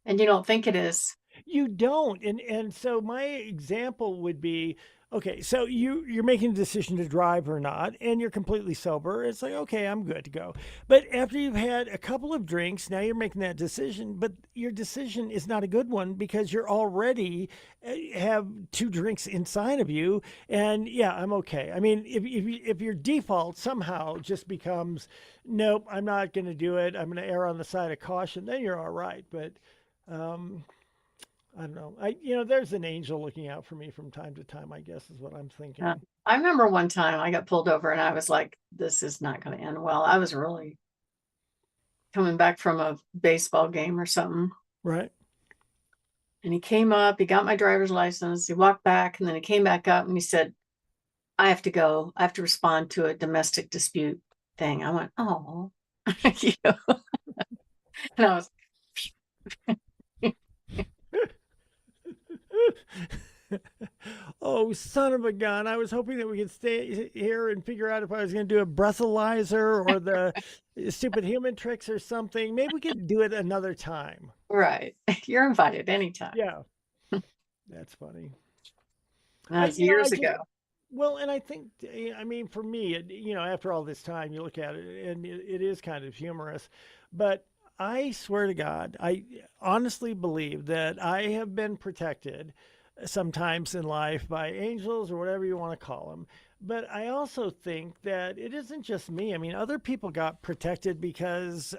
And you don't think it is.
You don't. And so my example would be, okay, so you're making a decision to drive or not, and you're completely sober. It's like, okay, I'm good to go. But after you've had a couple of drinks, now you're making that decision, but your decision is not a good one because you're already have two drinks inside of you. And yeah, I'm okay. I mean, if your default somehow just becomes, nope, I'm not going to do it, I'm going to err on the side of caution, then you're all right. But I don't know. There's an angel looking out for me from time to time, I guess is what I'm thinking.
I remember one time I got pulled over and I was like, this is not going to end well. I was really coming back from a baseball game or something.
Right.
And he came up, he got my driver's license, he walked back, and then he came back up and he said, I have to go. I have to respond to a domestic dispute thing. I went, oh. You know? And I was
Oh, son of a gun. I was hoping that we could stay here and figure out if I was going to do a breathalyzer or the stupid human tricks or something. Maybe we could do it another time.
right. You're invited anytime.
Yeah. That's funny.
That's years ago.
Well, and I think, I mean, for me, after all this time, you look at it and it is kind of humorous. But I swear to God, I honestly believe that I have been protected sometimes in life by angels or whatever you want to call them. But I also think that it isn't just me. I mean, other people got protected because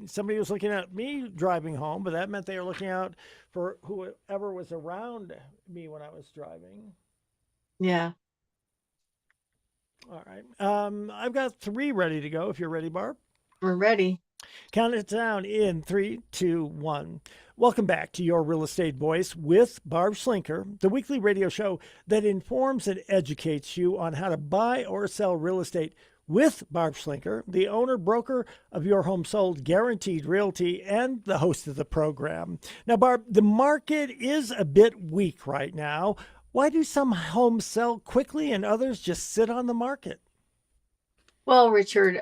somebody was looking at me driving home, but that meant they were looking out for whoever was around me when I was driving.
Yeah.
All right. I've got 3 ready to go if you're ready, Barb.
We're ready.
Count it down in 3, 2, 1. Welcome back to Your Real Estate Voice with Barb Schlinker, the weekly radio show that informs and educates you on how to buy or sell real estate with Barb Schlinker, the owner broker of Your Home Sold Guaranteed Realty and the host of the program. Now, Barb, the market is a bit weak right now. Why do some homes sell quickly and others just sit on the market?
Well, Richard,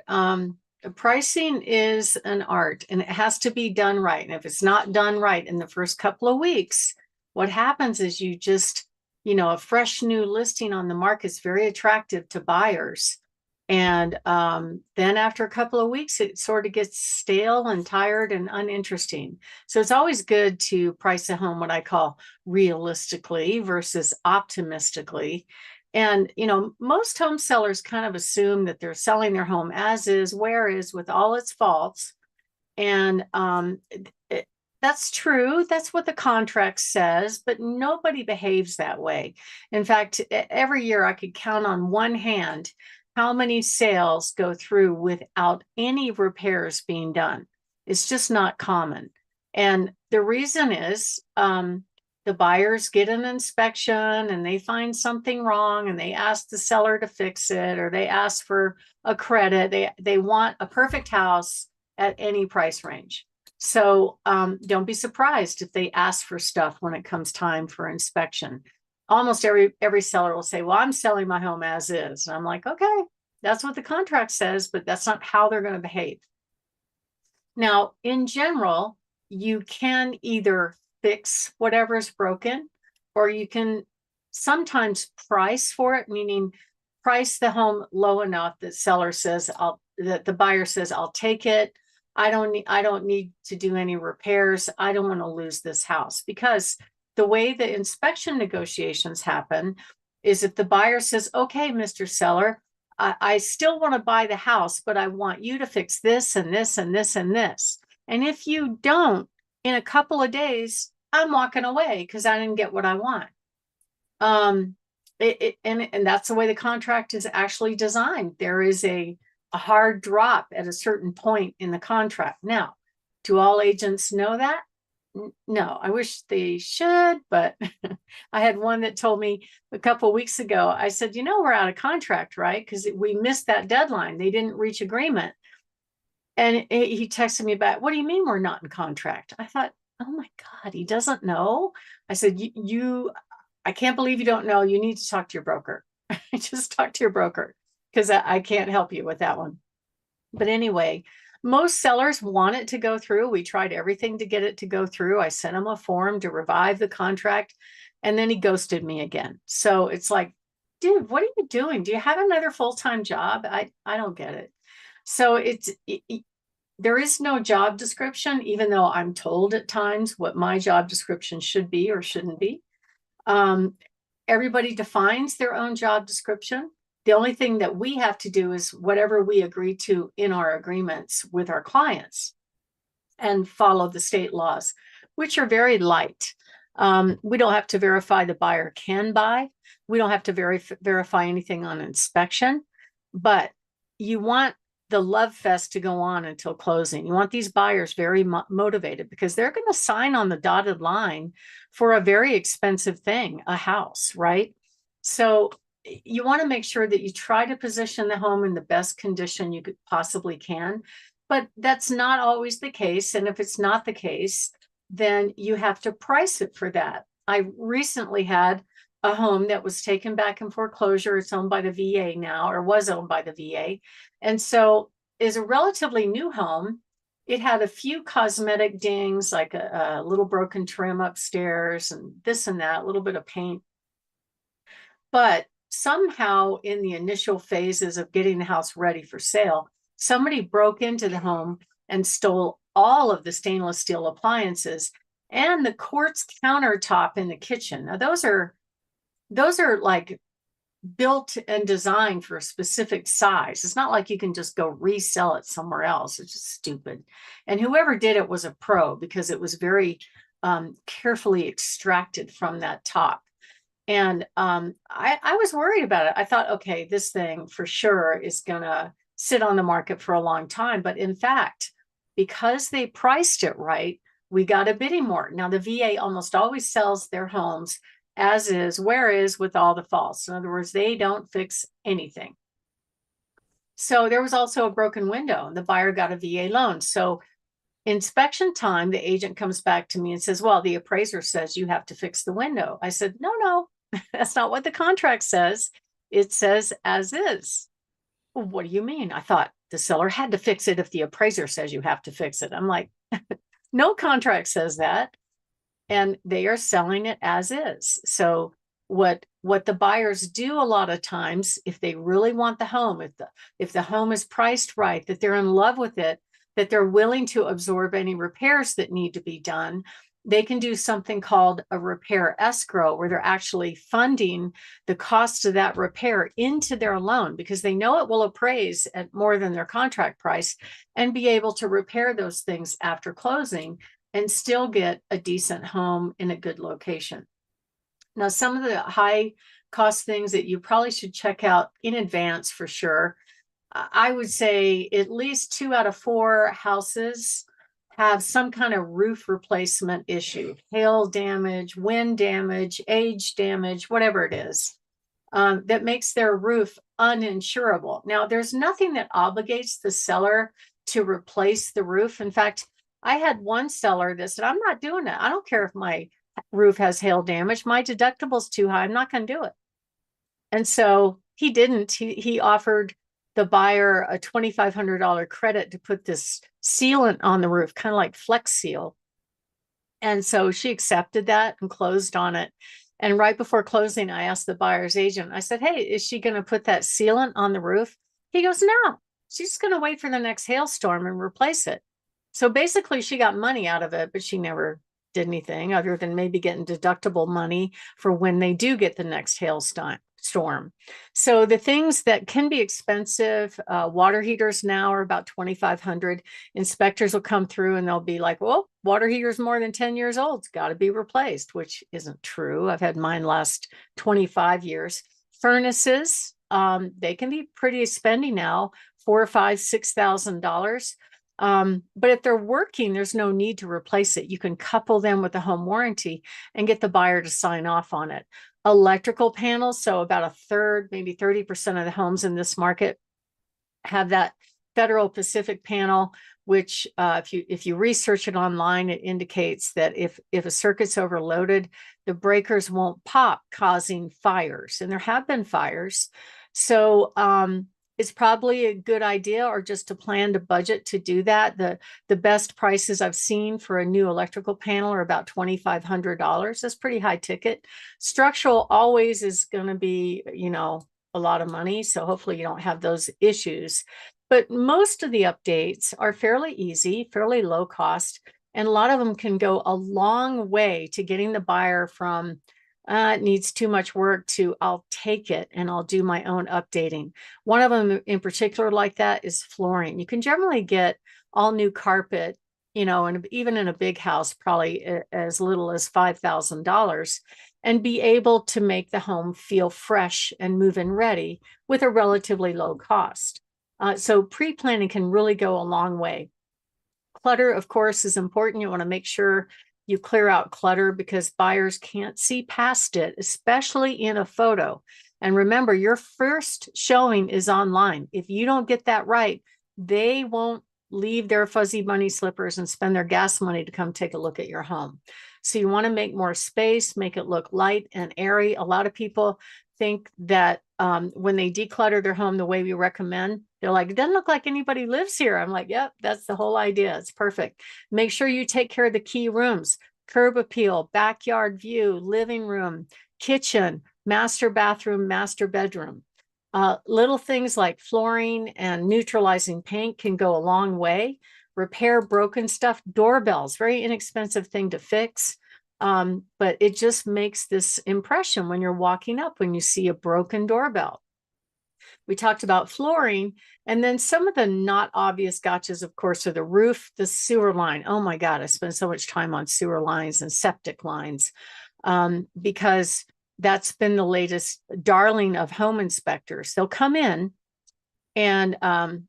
pricing is an art and it has to be done right. And if it's not done right in the first couple of weeks, what happens is you just, a fresh new listing on the market is very attractive to buyers. And then after a couple of weeks, it sort of gets stale and tired and uninteresting. So it's always good to price a home what I call realistically versus optimistically. And, you know, most home sellers kind of assume that they're selling their home as is, where is, with all its faults. And that's true. That's what the contract says, but nobody behaves that way. In fact, every year I could count on one hand how many sales go through without any repairs being done. It's just not common. And the reason is the buyers get an inspection and they find something wrong and they ask the seller to fix it, or they ask for a credit. They want a perfect house at any price range. So don't be surprised if they ask for stuff when it comes time for inspection. Almost every seller will say, well, I'm selling my home as is. And I'm like, okay, that's what the contract says, but that's not how they're going to behave. Now, in general, you can either fix whatever's broken, or you can sometimes price for it, meaning price the home low enough that that the buyer says, I'll take it. I don't need to do any repairs. I don't want to lose this house. Because the way the inspection negotiations happen is if the buyer says, okay, Mr. Seller, I still want to buy the house, but I want you to fix this and this and this and this. And if you don't, in a couple of days, I'm walking away because I didn't get what I want. And that's the way the contract is actually designed. There is a hard drop at a certain point in the contract. Now, do all agents know that? No, I wish they should, but I had one that told me a couple of weeks ago. I said, you know, we're out of contract, right? Because we missed that deadline. They didn't reach agreement. And he texted me back, what do you mean we're not in contract? I thought, oh my God, he doesn't know. I said, I can't believe you don't know. You need to talk to your broker. Just talk to your broker, because I can't help you with that one. But anyway, most sellers want it to go through. We tried everything to get it to go through. I sent him a form to revive the contract, and then he ghosted me again. So it's like, dude, what are you doing? Do you have another full-time job? I don't get it. So there is no job description, even though I'm told at times what my job description should be or shouldn't be. Everybody defines their own job description. The only thing that we have to do is whatever we agree to in our agreements with our clients, and follow the state laws, which are very light. We don't have to verify the buyer can buy. We don't have to verify anything on inspection, but you want the love fest to go on until closing. You want these buyers very motivated, because they're going to sign on the dotted line for a very expensive thing, a house, right? So you want to make sure that you try to position the home in the best condition you possibly can, but that's not always the case. And if it's not the case, then you have to price it for that. I recently had a home that was taken back in foreclosure. It's owned by the VA now, or was owned by the VA. And so is a relatively new home. It had a few cosmetic dings, like a little broken trim upstairs and this and that, a little bit of paint. But somehow in the initial phases of getting the house ready for sale, somebody broke into the home and stole all of the stainless steel appliances and the quartz countertop in the kitchen. Now those are like built and designed for a specific size. It's not like you can just go resell it somewhere else. It's just stupid. And whoever did it was a pro, because it was very carefully extracted from that top. And I was worried about it. I thought, okay, this thing for sure is gonna sit on the market for a long time. But in fact, because they priced it right, we got a bidding war. Now the VA almost always sells their homes as is, where is, with all the faults. In other words, they don't fix anything. So there was also a broken window, and the buyer got a VA loan. So inspection time, the agent comes back to me and says, well, the appraiser says you have to fix the window. I said, no, that's not what the contract says. It says as is. Well, what do you mean? I thought the seller had to fix it if the appraiser says you have to fix it. I'm like, no contract says that. And they are selling it as is. So what what the buyers do a lot of times, if they really want the home, if the home is priced right, that they're in love with it, that they're willing to absorb any repairs that need to be done, they can do something called a repair escrow, where they're actually funding the cost of that repair into their loan because they know it will appraise at more than their contract price, and be able to repair those things after closing and still get a decent home in a good location. Now, some of the high cost things that you probably should check out in advance for sure. I would say at least 2 out of 4 houses have some kind of roof replacement issue, hail damage, wind damage, age damage, whatever it is, that makes their roof uninsurable. Now, there's nothing that obligates the seller to replace the roof. In fact, I had one seller that said, I'm not doing it. I don't care if my roof has hail damage. My deductible's too high. I'm not going to do it. And so he didn't. He offered the buyer a $2,500 credit to put this sealant on the roof, kind of like Flex Seal. And so she accepted that and closed on it. And right before closing, I asked the buyer's agent, I said, hey, is she going to put that sealant on the roof? He goes, no, she's going to wait for the next hailstorm and replace it. So basically she got money out of it, but she never did anything other than maybe getting deductible money for when they do get the next hailstorm. So the things that can be expensive, water heaters now are about $2,500. Inspectors will come through and they'll be like, well, water heater's more than 10 years old. It's got to be replaced, which isn't true. I've had mine last 25 years. Furnaces, they can be pretty spendy now, $4,000, $5,000, $6,000. But if they're working, there's no need to replace it. You can couple them with a home warranty and get the buyer to sign off on it. Electrical panels, so about a third, maybe 30% of the homes in this market have that Federal Pacific panel, which if you research it online, it indicates that if a circuit's overloaded, the breakers won't pop, causing fires. And there have been fires. So it's probably a good idea, or just to plan to budget to do that. The best prices I've seen for a new electrical panel are about $2,500. That's pretty high ticket. Structural always is going to be, a lot of money. So hopefully you don't have those issues. But most of the updates are fairly easy, fairly low cost. And a lot of them can go a long way to getting the buyer from it needs too much work to I'll take it and I'll do my own updating. One of them in particular like that is flooring. You can generally get all new carpet, and even in a big house, probably as little as $5,000, and be able to make the home feel fresh and move-in ready with a relatively low cost. So pre-planning can really go a long way. Clutter, of course, is important. You want to make sure you clear out clutter because buyers can't see past it, especially in a photo. And remember, your first showing is online. If you don't get that right, they won't leave their fuzzy bunny slippers and spend their gas money to come take a look at your home. So you want to make more space, make it look light and airy. A lot of people think that when they declutter their home the way we recommend, they're like, it doesn't look like anybody lives here. I'm like, yep, that's the whole idea. It's perfect. Make sure you take care of the key rooms: curb appeal, backyard view, living room, kitchen, master bathroom, master bedroom. Little things like flooring and neutralizing paint can go a long way. Repair broken stuff. Doorbells, very inexpensive thing to fix. But it just makes this impression when you're walking up, when you see a broken doorbell. We talked about flooring, and then some of the not obvious gotchas, of course, are the roof, the sewer line. Oh my God, I spend so much time on sewer lines and septic lines because that's been the latest darling of home inspectors. They'll come in and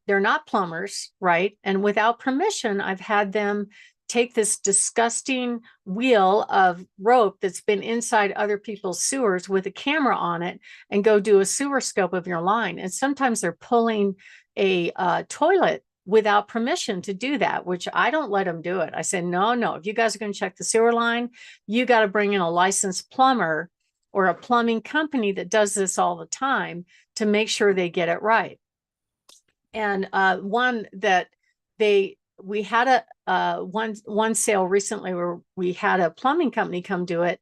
they're not plumbers, right? And without permission, I've had them take this disgusting wheel of rope that's been inside other people's sewers with a camera on it and go do a sewer scope of your line. And sometimes they're pulling a toilet without permission to do that, which I don't let them do it. I say, no, if you guys are going to check the sewer line, you got to bring in a licensed plumber or a plumbing company that does this all the time to make sure they get it right. And one that we had one sale recently where we had a plumbing company come do it,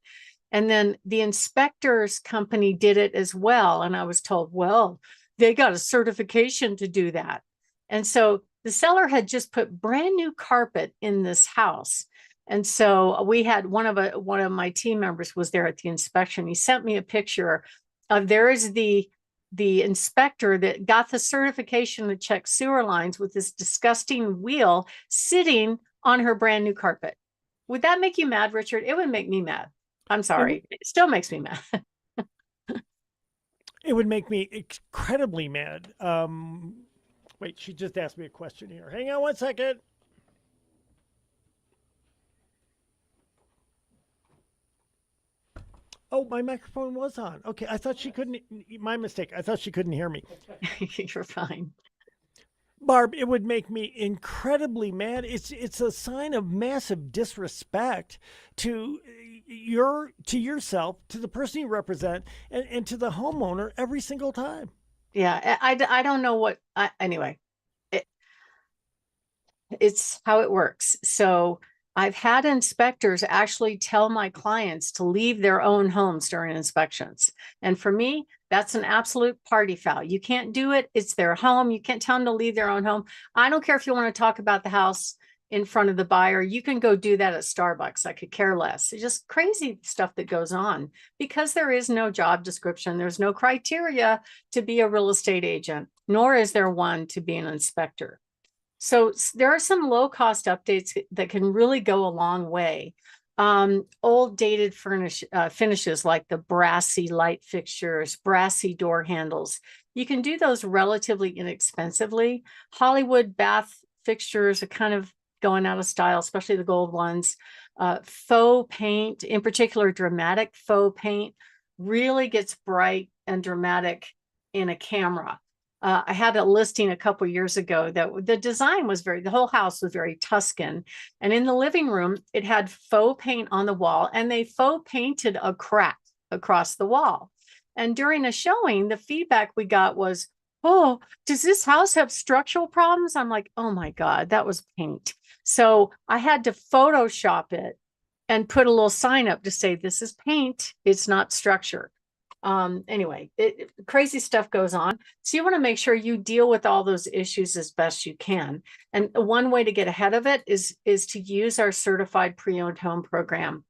And then the inspector's company did it as well. And I was told, well, they got a certification to do that. And so the seller had just put brand new carpet in this house. And so we had one of my team members was there at the inspection. He sent me a picture of there is the inspector that got the certification to check sewer lines with this disgusting wheel sitting on her brand new carpet. Would that make you mad, Richard? It would make me mad. I'm sorry. It still makes me mad.
It would make me incredibly mad. Wait, she just asked me a question here. Hang on one second. Oh, my microphone was on. Okay, I thought she couldn't. My mistake. I thought she couldn't hear me.
You're fine.
Barb, it would make me incredibly mad. It's a sign of massive disrespect to yourself, to the person you represent, and to the homeowner every single time.
Yeah, I don't know what. Anyway, it's how it works. So I've had inspectors actually tell my clients to leave their own homes during inspections. And for me, that's an absolute party foul. You can't do it. It's their home. You can't tell them to leave their own home. I don't care if you want to talk about the house in front of the buyer. You can go do that at Starbucks. I could care less. It's just crazy stuff that goes on because there is no job description. There's no criteria to be a real estate agent, nor is there one to be an inspector. So there are some low cost updates that can really go a long way. Old dated finishes like the brassy light fixtures, brassy door handles. You can do those relatively inexpensively. Hollywood bath fixtures are kind of going out of style, especially the gold ones. Faux paint, in particular, dramatic faux paint really gets bright and dramatic in a camera. I had a listing a couple years ago that the design was the whole house was very Tuscan. And in the living room, it had faux paint on the wall and they faux painted a crack across the wall. And during a showing, the feedback we got was, oh, does this house have structural problems? I'm like, oh my God, that was paint. So I had to Photoshop it and put a little sign up to say, this is paint, it's not structure. Anyway, crazy stuff goes on. So you want to make sure you deal with all those issues as best you can. And one way to get ahead of it is to use our certified pre-owned home program.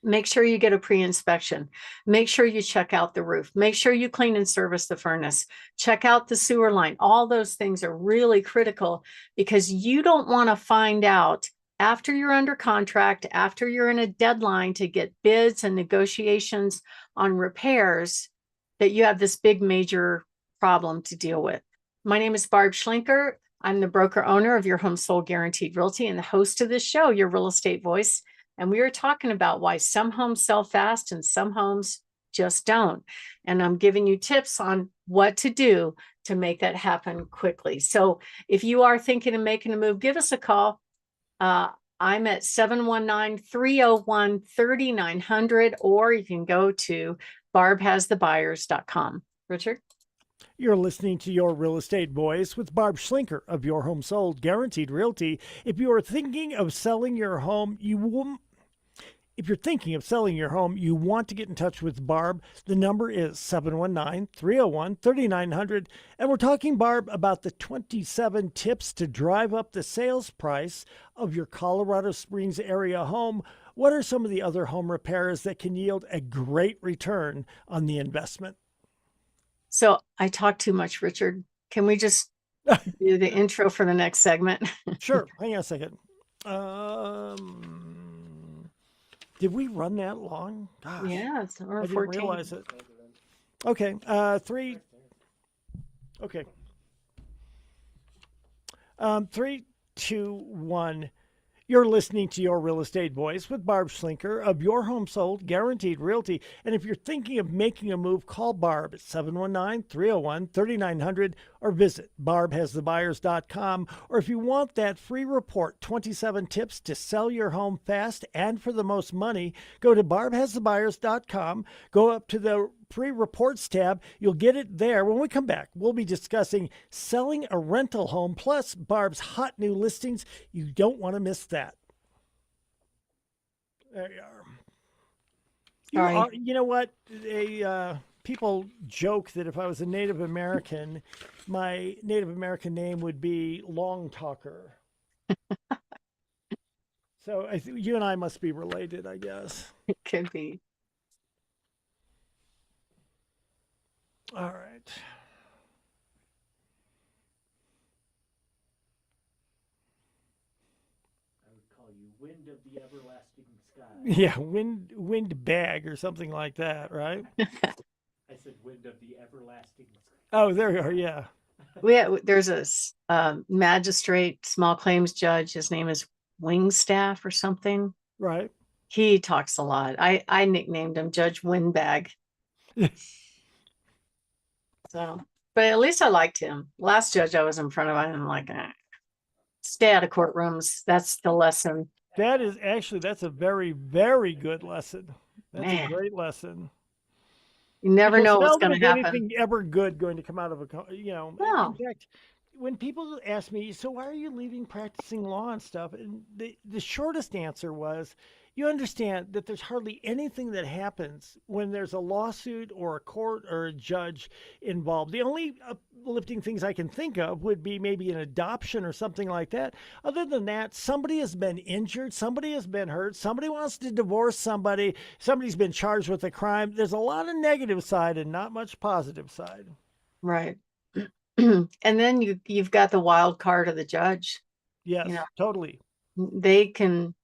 Make sure you get a pre-inspection. Make sure you check out the roof. Make sure you clean and service the furnace. Check out the sewer line. All those things are really critical because you don't want to find out after you're under contract, after you're in a deadline to get bids and negotiations on repairs, that you have this big major problem to deal with. My name is Barb Schlinker. I'm the broker owner of Your Home Sold Guaranteed Realty and the host of this show, Your Real Estate Voice. And we are talking about why some homes sell fast and some homes just don't. And I'm giving you tips on what to do to make that happen quickly. So if you are thinking of making a move, give us a call. I'm at 719-301-3900, or you can go to barbhasthebuyers.com. Richard?
You're listening to Your Real Estate Voice with Barb Schlinker of Your Home Sold Guaranteed Realty. If you are thinking of selling your home, you want to get in touch with Barb, the number is 719-301-3900. And we're talking, Barb, about the 27 tips to drive up the sales price of your Colorado Springs area home. What are some of the other home repairs that can yield a great return on the investment?
So I talk too much, Richard. Can we just do the intro for the next segment?
Sure. Hang on a second. Did we run that long? Gosh,
Yeah, it's
I
or
didn't
14.
realize it. Okay, 3. Okay. 3, 2, 1. You're listening to Your Real Estate Voice with Barb Schlinker of Your Home Sold Guaranteed Realty. And if you're thinking of making a move, call Barb at 719-301-3900 or visit barbhasthebuyers.com. Or if you want that free report, 27 tips to sell your home fast and for the most money, go to barbhasthebuyers.com. Go up to the free reports tab. You'll get it there. When we come back, we'll be discussing selling a rental home plus Barb's hot new listings. You don't want to miss that. There you are.
Sorry.
You know what? People joke that if I was a Native American, my Native American name would be Long Talker. So you and I must be related, I guess.
It could be.
All right.
I would call you wind of the everlasting sky.
Yeah, wind bag or something like that, right?
I said wind of the everlasting sky.
Oh, there you are. Yeah.
There's a magistrate, small claims judge. His name is Wingstaff or something.
Right.
He talks a lot. I nicknamed him Judge Windbag. So, but at least I liked him. Last judge I was in front of, I'm like, stay out of courtrooms. That's the lesson.
That's a very, very good lesson. That's
Man.
a great lesson.
You never
Because
know what's
seldom
going to
is
happen.
anything ever good going to come out of
No.
In fact, when people ask me, so why are you leaving practicing law and stuff? And the shortest answer was, you understand that there's hardly anything that happens when there's a lawsuit or a court or a judge involved. The only uplifting things I can think of would be maybe an adoption or something like that. Other than that, somebody has been injured, somebody has been hurt, somebody wants to divorce somebody, somebody's been charged with a crime. There's a lot of negative side and not much positive side.
Right. And then you've got the wild card of the judge.
Yes,
You know.
totally.
They can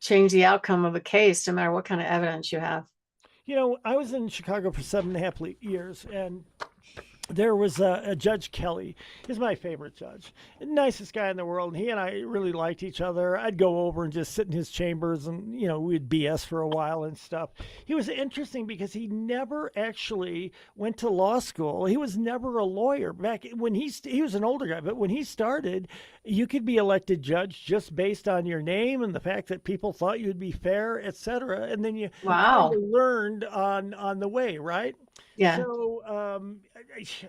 change the outcome of a case no matter what kind of evidence you have.
I was in Chicago for 7.5 years, and there was a Judge Kelly. He's my favorite judge, nicest guy in the world. And he and I really liked each other. I'd go over and just sit in his chambers, and we'd BS for a while and stuff. He was interesting because he never actually went to law school. He was never a lawyer. Back when he was an older guy, but when he started, you could be elected judge just based on your name and the fact that people thought you'd be fair, etc. And then you
Wow.
kind of learned on the way, right?
Yeah.
So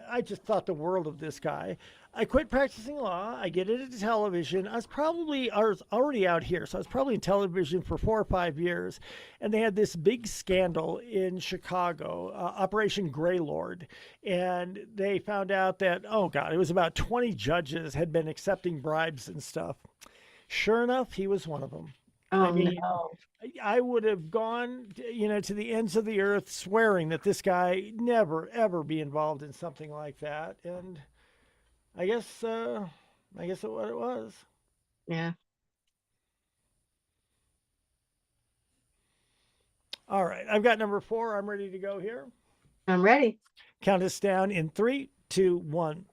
I just thought the world of this guy. I quit practicing law. I get into television. I was already out here, so I was probably in television for 4 or 5 years. And they had this big scandal in Chicago, Operation Greylord. And they found out that, oh God, it was about 20 judges had been accepting bribes and stuff. Sure enough, he was one of them.
Oh,
I mean,
no.
I would have gone, to the ends of the earth, swearing that this guy never ever be involved in something like that. And I guess it what it was.
Yeah.
All right, I've got number 4. I'm ready to go here.
I'm ready.
Count us down in 3, 2, 1.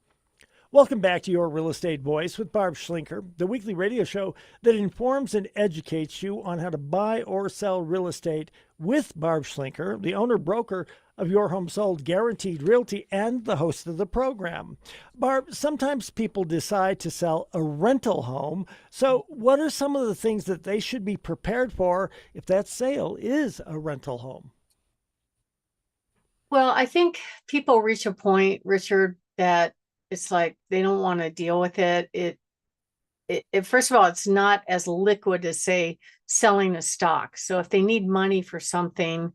Welcome back to Your Real Estate Voice with Barb Schlinker, the weekly radio show that informs and educates you on how to buy or sell real estate with Barb Schlinker, the owner-broker of Your Home Sold Guaranteed Realty and the host of the program. Barb, sometimes people decide to sell a rental home. So what are some of the things that they should be prepared for if that sale is a rental home?
Well, I think people reach a point, Richard, that it's like they don't want to deal with it. It first of all, it's not as liquid as, say, selling a stock. So if they need money for something,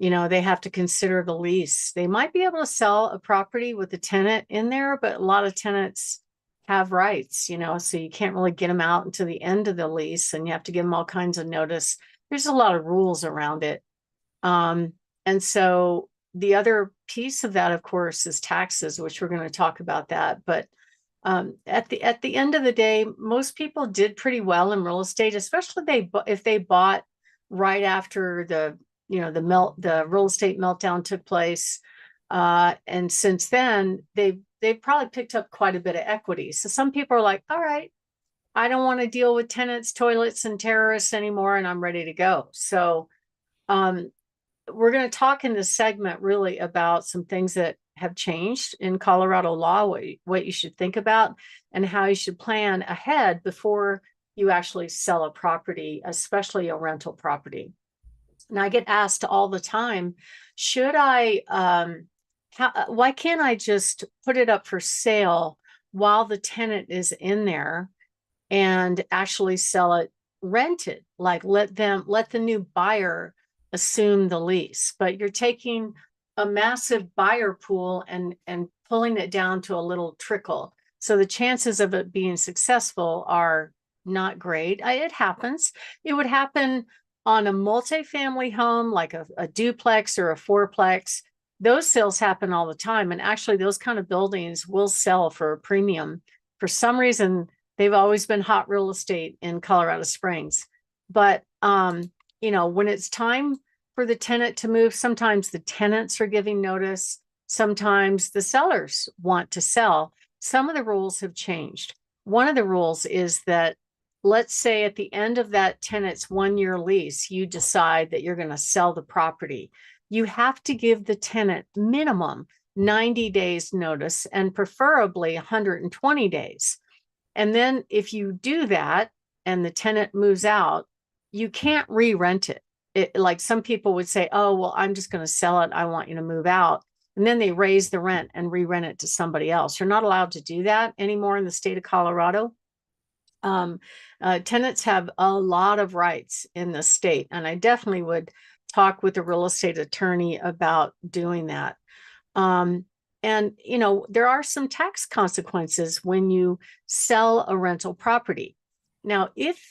they have to consider the lease. They might be able to sell a property with a tenant in there, but a lot of tenants have rights, so you can't really get them out until the end of the lease, and you have to give them all kinds of notice. There's a lot of rules around it. And so the other piece of that, of course, is taxes, which we're going to talk about that. But at the end of the day, most people did pretty well in real estate, especially if they bought right after the real estate meltdown took place. And since then, they've probably picked up quite a bit of equity. So some people are like, all right, I don't want to deal with tenants, toilets, and terrorists anymore, and I'm ready to go. So we're going to talk in this segment really about some things that have changed in Colorado law, what you should think about, and how you should plan ahead before you actually sell a property, especially a rental property. And I get asked all the time, why can't I just put it up for sale while the tenant is in there and actually sell it rented? Like let the new buyer assume the lease, but you're taking a massive buyer pool and pulling it down to a little trickle. So the chances of it being successful are not great. It happens. It would happen on a multifamily home, like a duplex or a fourplex. Those sales happen all the time. And actually, those kind of buildings will sell for a premium. For some reason, they've always been hot real estate in Colorado Springs. But, you know, when it's time for the tenant to move, sometimes the tenants are giving notice. Sometimes the sellers want to sell. Some of the rules have changed. One of the rules is that, let's say at the end of that tenant's 1-year lease, you decide that you're going to sell the property. You have to give the tenant minimum 90 days notice and preferably 120 days. And then if you do that and the tenant moves out, you can't re-rent it. Like some people would say, oh, well, I'm just going to sell it. I want you to move out. And then they raise the rent and re-rent it to somebody else. You're not allowed to do that anymore in the state of Colorado. Tenants have a lot of rights in the state, and I definitely would talk with a real estate attorney about doing that. And, you know, there are some tax consequences when you sell a rental property. Now, if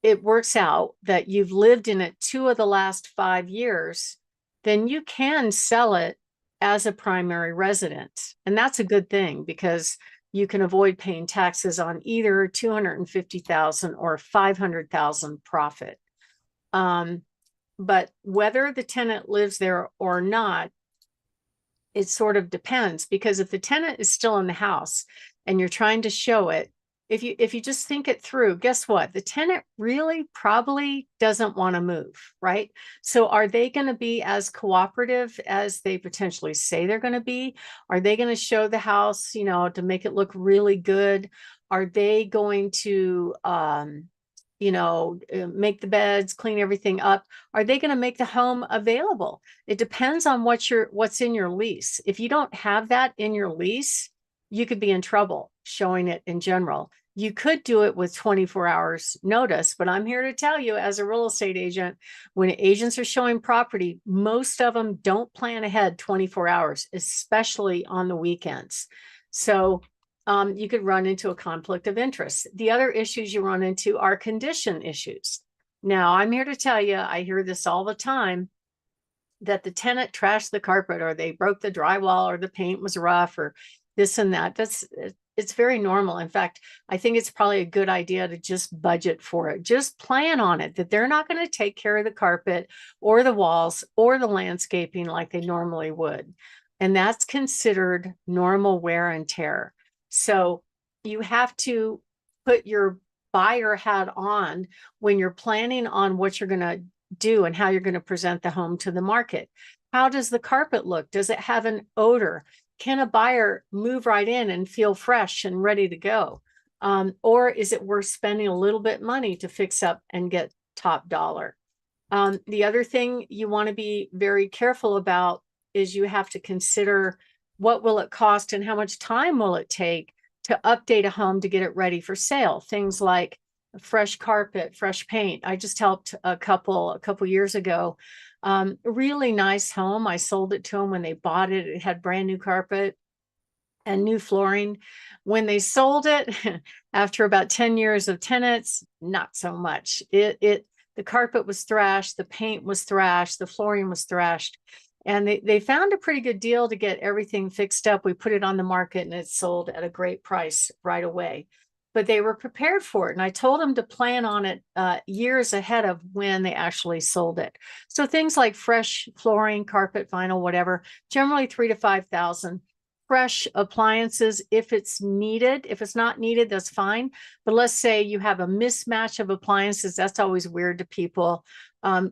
it works out that you've lived in it 2 of the last 5 years, then you can sell it as a primary resident. And that's a good thing because you can avoid paying taxes on either $250,000 or $500,000 profit. But whether the tenant lives there or not, it sort of depends, because if the tenant is still in the house and you're trying to show it, if you just think it through, guess what? The tenant really probably doesn't want to move, right? So are they going to be as cooperative as they potentially say they're going to be? Are they going to show the house, you know, to make it look really good? Are they going to, you know, make the beds, clean everything up? Are they going to make the home available? It depends on what's in your lease. If you don't have that in your lease, you could be in trouble showing it in general. You could do it with 24 hours notice, but I'm here to tell you, as a real estate agent, when agents are showing property, most of them don't plan ahead 24 hours, especially on the weekends. So you could run into a conflict of interest. The other issues you run into are condition issues. Now, I'm here to tell you, I hear this all the time, that the tenant trashed the carpet, or they broke the drywall, or the paint was rough, or this and that. It's very normal. In fact, I think it's probably a good idea to just budget for it. Just plan on it, that they're not going to take care of the carpet or the walls or the landscaping like they normally would. And that's considered normal wear and tear. So you have to put your buyer hat on when you're planning on what you're going to do and how you're going to present the home to the market. How does the carpet look? Does it have an odor? Can a buyer move right in and feel fresh and ready to go? Or is it worth spending a little bit money to fix up and get top dollar? The other thing you want to be very careful about is you have to consider, what will it cost and how much time will it take to update a home to get it ready for sale? Things like fresh carpet, fresh paint. I just helped a couple years ago. Really nice home. I sold it to them when they bought it. It had brand new carpet and new flooring. When they sold it, after about 10 years of tenants, not so much. The carpet was thrashed, the paint was thrashed, the flooring was thrashed. And they found a pretty good deal to get everything fixed up. We put it on the market and it sold at a great price right away. But they were prepared for it. And I told them to plan on it years ahead of when they actually sold it. So things like fresh flooring, carpet, vinyl, whatever, generally $3,000 to $5,000. Fresh appliances, if it's needed. If it's not needed, that's fine. But let's say you have a mismatch of appliances. That's always weird to people.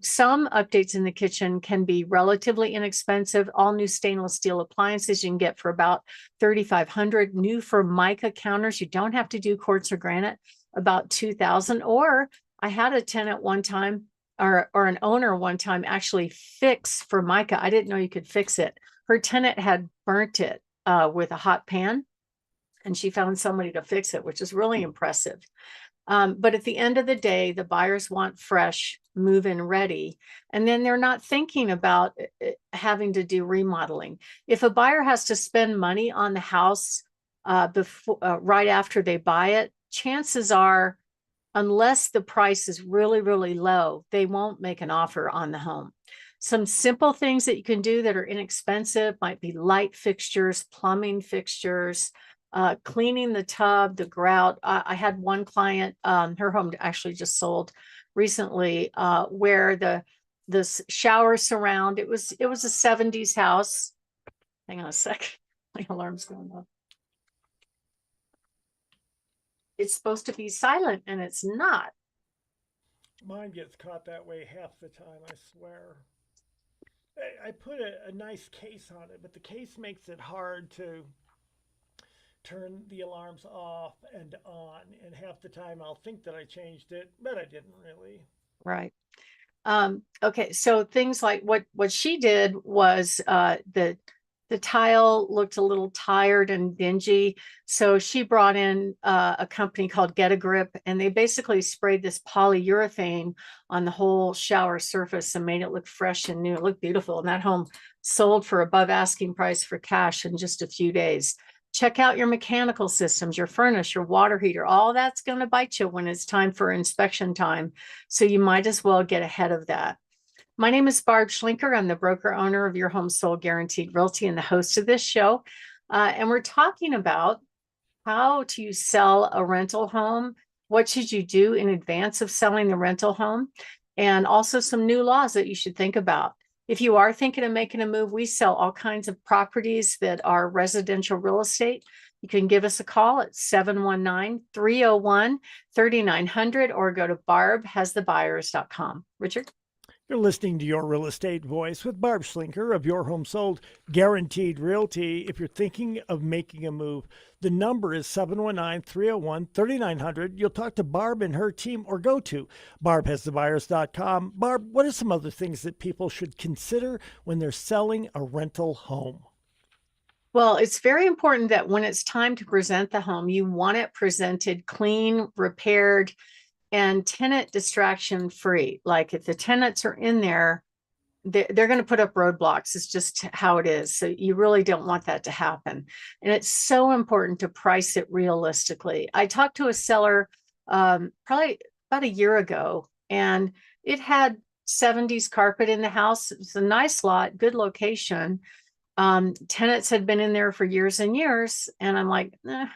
Some updates in the kitchen can be relatively inexpensive. All new stainless steel appliances you can get for about $3,500. New Formica counters, you don't have to do quartz or granite, about $2,000. Or I had a tenant one time, or an owner one time, actually fix Formica. I didn't know you could fix it. Her tenant had burnt it with a hot pan, and she found somebody to fix it, which is really impressive. But at the end of the day, the buyers want fresh, move-in ready, and then they're not thinking about having to do remodeling. If a buyer has to spend money on the house before, right after they buy it, chances are, unless the price is really, really low, they won't make an offer on the home. Some simple things that you can do that are inexpensive might be light fixtures, plumbing fixtures, cleaning the tub, the grout. I had one client, her home actually just sold recently, where the shower surround, it was a 70s house. Hang on a sec. My alarm's going off. It's supposed to be silent and it's not.
Mine gets caught that way half the time, I swear. I put a nice case on it, but the case makes it hard to turn the alarms off and on. And half the time I'll think that I changed it, but I didn't really.
Right. Okay, so things like what she did was the tile looked a little tired and dingy, so she brought in a company called Get a Grip, and they basically sprayed this polyurethane on the whole shower surface and made it look fresh and new. It looked beautiful, and that home sold for above asking price for cash in just a few days. Check out your mechanical systems, your furnace, your water heater. All that's going to bite you when it's time for inspection time. So you might as well get ahead of that. My name is Barb Schlinker. I'm the broker owner of Your Home Sold Guaranteed Realty and the host of this show. And we're talking about how to sell a rental home. What should you do in advance of selling the rental home? And also some new laws that you should think about. If you are thinking of making a move, we sell all kinds of properties that are residential real estate. You can give us a call at 719-301-3900 or go to barbhasthebuyers.com. Richard?
You're listening to Your Real Estate Voice with Barb Schlinker of Your Home Sold Guaranteed Realty. If you're thinking of making a move, the number is 719-301-3900. You'll talk to Barb and her team or go to barbhasthebuyers.com. Barb, what are some other things that people should consider when they're selling a rental home?
Well, it's very important that when it's time to present the home, you want it presented clean, repaired, and tenant distraction free. Like if the tenants are in there, they're going to put up roadblocks. It's just how it is. So you really don't want that to happen. And it's so important to price it realistically. I talked to a seller probably about a year ago, and it had 70s carpet in the house. It was a nice lot, good location. Tenants had been in there for years and years. And I'm like, to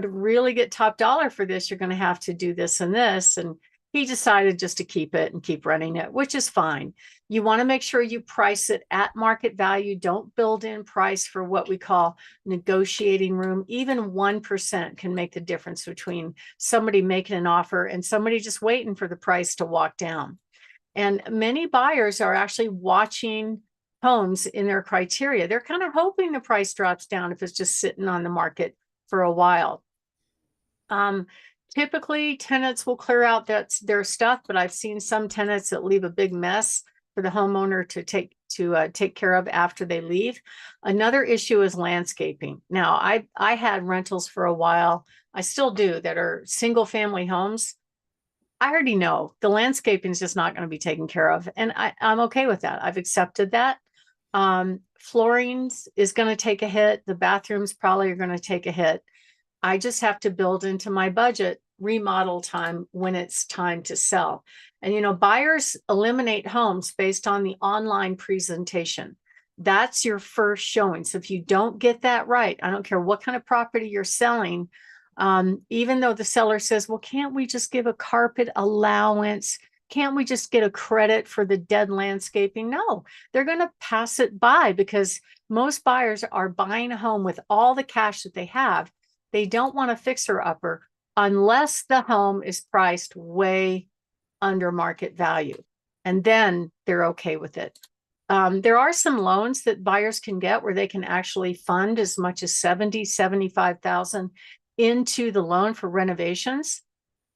really get top dollar for this, you're going to have to do this and this. And he decided just to keep it and keep running it, which is fine. You want to make sure you price it at market value. Don't build in price for what we call negotiating room. Even 1% can make the difference between somebody making an offer and somebody just waiting for the price to walk down. And many buyers are actually watching homes in their criteria. They're kind of hoping the price drops down if it's just sitting on the market for a while. Typically tenants will clear out their stuff, but I've seen some tenants that leave a big mess for the homeowner to take care of after they leave. Another issue is landscaping. Now, I had rentals for a while, I still do, that are single family homes. I already know the landscaping is just not going to be taken care of, and I'm okay with that. I've accepted that. Flooring is going to take a hit. The bathrooms probably are going to take a hit. I just have to build into my budget remodel time when it's time to sell. And, buyers eliminate homes based on the online presentation. That's your first showing. So if you don't get that right, I don't care what kind of property you're selling, even though the seller says, well, can't we just give a carpet allowance? Can't we just get a credit for the dead landscaping? No, they're going to pass it by because most buyers are buying a home with all the cash that they have. They don't want a fixer-upper unless the home is priced way under market value. And then they're okay with it. There are some loans that buyers can get where they can actually fund as much as $75,000 into the loan for renovations.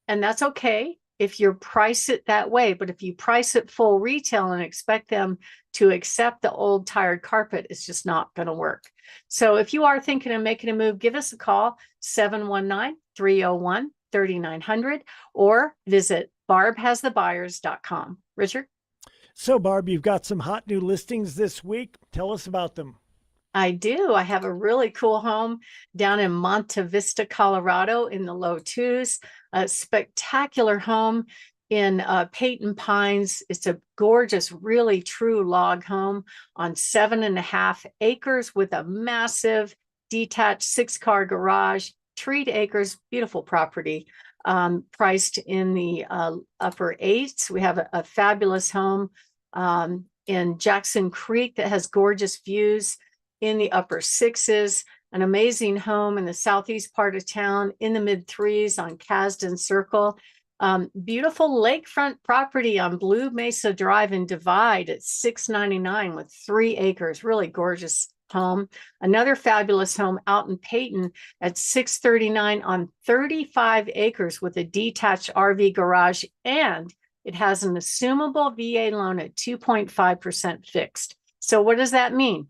And that's okay if you price it that way. But if you price it full retail and expect them to accept the old tired carpet, it's just not going to work. So if you are thinking of making a move, give us a call, 719-301-3900. 3900 or visit barbhasthebuyers.com. Richard?
So, Barb, you've got some hot new listings this week. Tell us about them.
I do. I have a really cool home down in Monte Vista, Colorado in the low twos, a spectacular home in Peyton Pines. It's a gorgeous, really true log home on 7.5 acres with a massive detached 6-car garage, treed acres, beautiful property, priced in the upper eights. We have a fabulous home in Jackson Creek that has gorgeous views in the upper sixes, an amazing home in the southeast part of town in the mid threes on Kasdan Circle. Beautiful lakefront property on Blue Mesa Drive and Divide at $699 with 3 acres, really gorgeous home. Another fabulous home out in Peyton at $639 on 35 acres with a detached RV garage, and it has an assumable VA loan at 2.5% fixed. So what does that mean?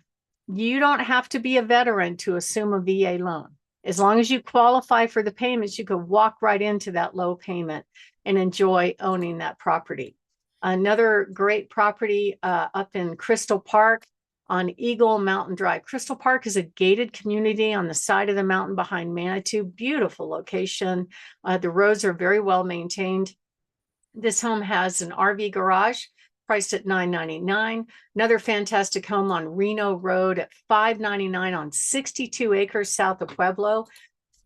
You don't have to be a veteran to assume a VA loan. As long as you qualify for the payments, you can walk right into that low payment and enjoy owning that property. Another great property up in Crystal Park on Eagle Mountain Drive. Crystal Park is a gated community on the side of the mountain behind Manitou. Beautiful location. The roads are very well maintained. This home has an RV garage priced at $999. Another fantastic home on Reno Road at $599 on 62 acres south of Pueblo.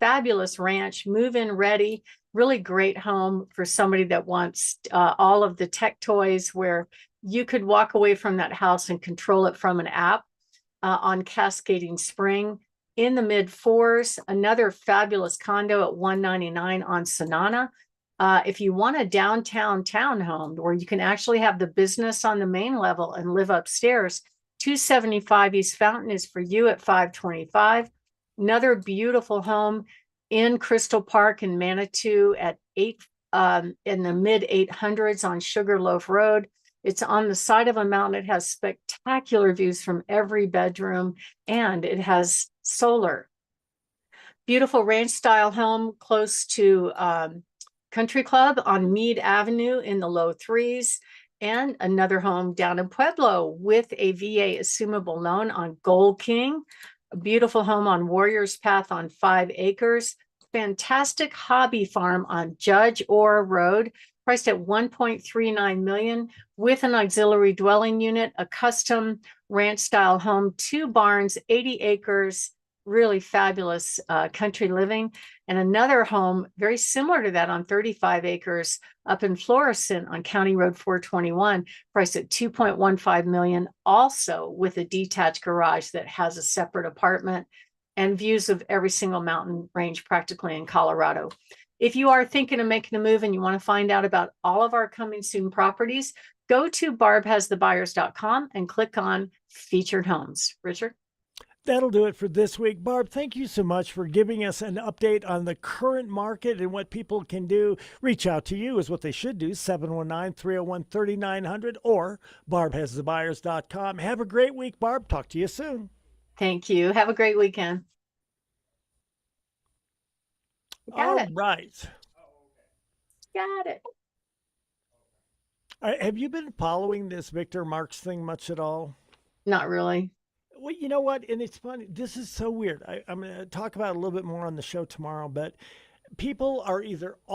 Fabulous ranch, move-in ready, really great home for somebody that wants all of the tech toys where you could walk away from that house and control it from an app on Cascading Spring. In the mid fours, another fabulous condo at $199 on Sonana. If you want a downtown townhome where you can actually have the business on the main level and live upstairs, 275 East Fountain is for you at $525. Another beautiful home in Crystal Park in Manitou at in the mid 800s on Sugarloaf Road. It's on the side of a mountain. It has spectacular views from every bedroom, and it has solar. Beautiful ranch style home close to Country Club on Meade Avenue in the low threes, and another home down in Pueblo with a VA assumable loan on Gold King. A beautiful home on Warriors Path on 5 acres. Fantastic hobby farm on Judge Orr Road, priced at $1.39 million with an auxiliary dwelling unit, a custom ranch style home, 2 barns, 80 acres, really fabulous country living. And another home very similar to that on 35 acres up in Florissant on County Road 421, priced at $2.15 million, also with a detached garage that has a separate apartment and views of every single mountain range practically in Colorado. If you are thinking of making a move and you want to find out about all of our coming soon properties, go to barbhasthebuyers.com and click on featured homes. Richard?
That'll do it for this week. Barb, thank you so much for giving us an update on the current market and what people can do. Reach out to you is what they should do, 719-301-3900 or barbhasthebuyers.com. Have a great week, Barb. Talk to you soon.
Thank you. Have a great weekend.
All right.
Got it.
Have you been following this Victor Marx thing much at all?
Not really.
Well, you know what? And it's funny. This is so weird. I'm going to talk about it a little bit more on the show tomorrow, but people are either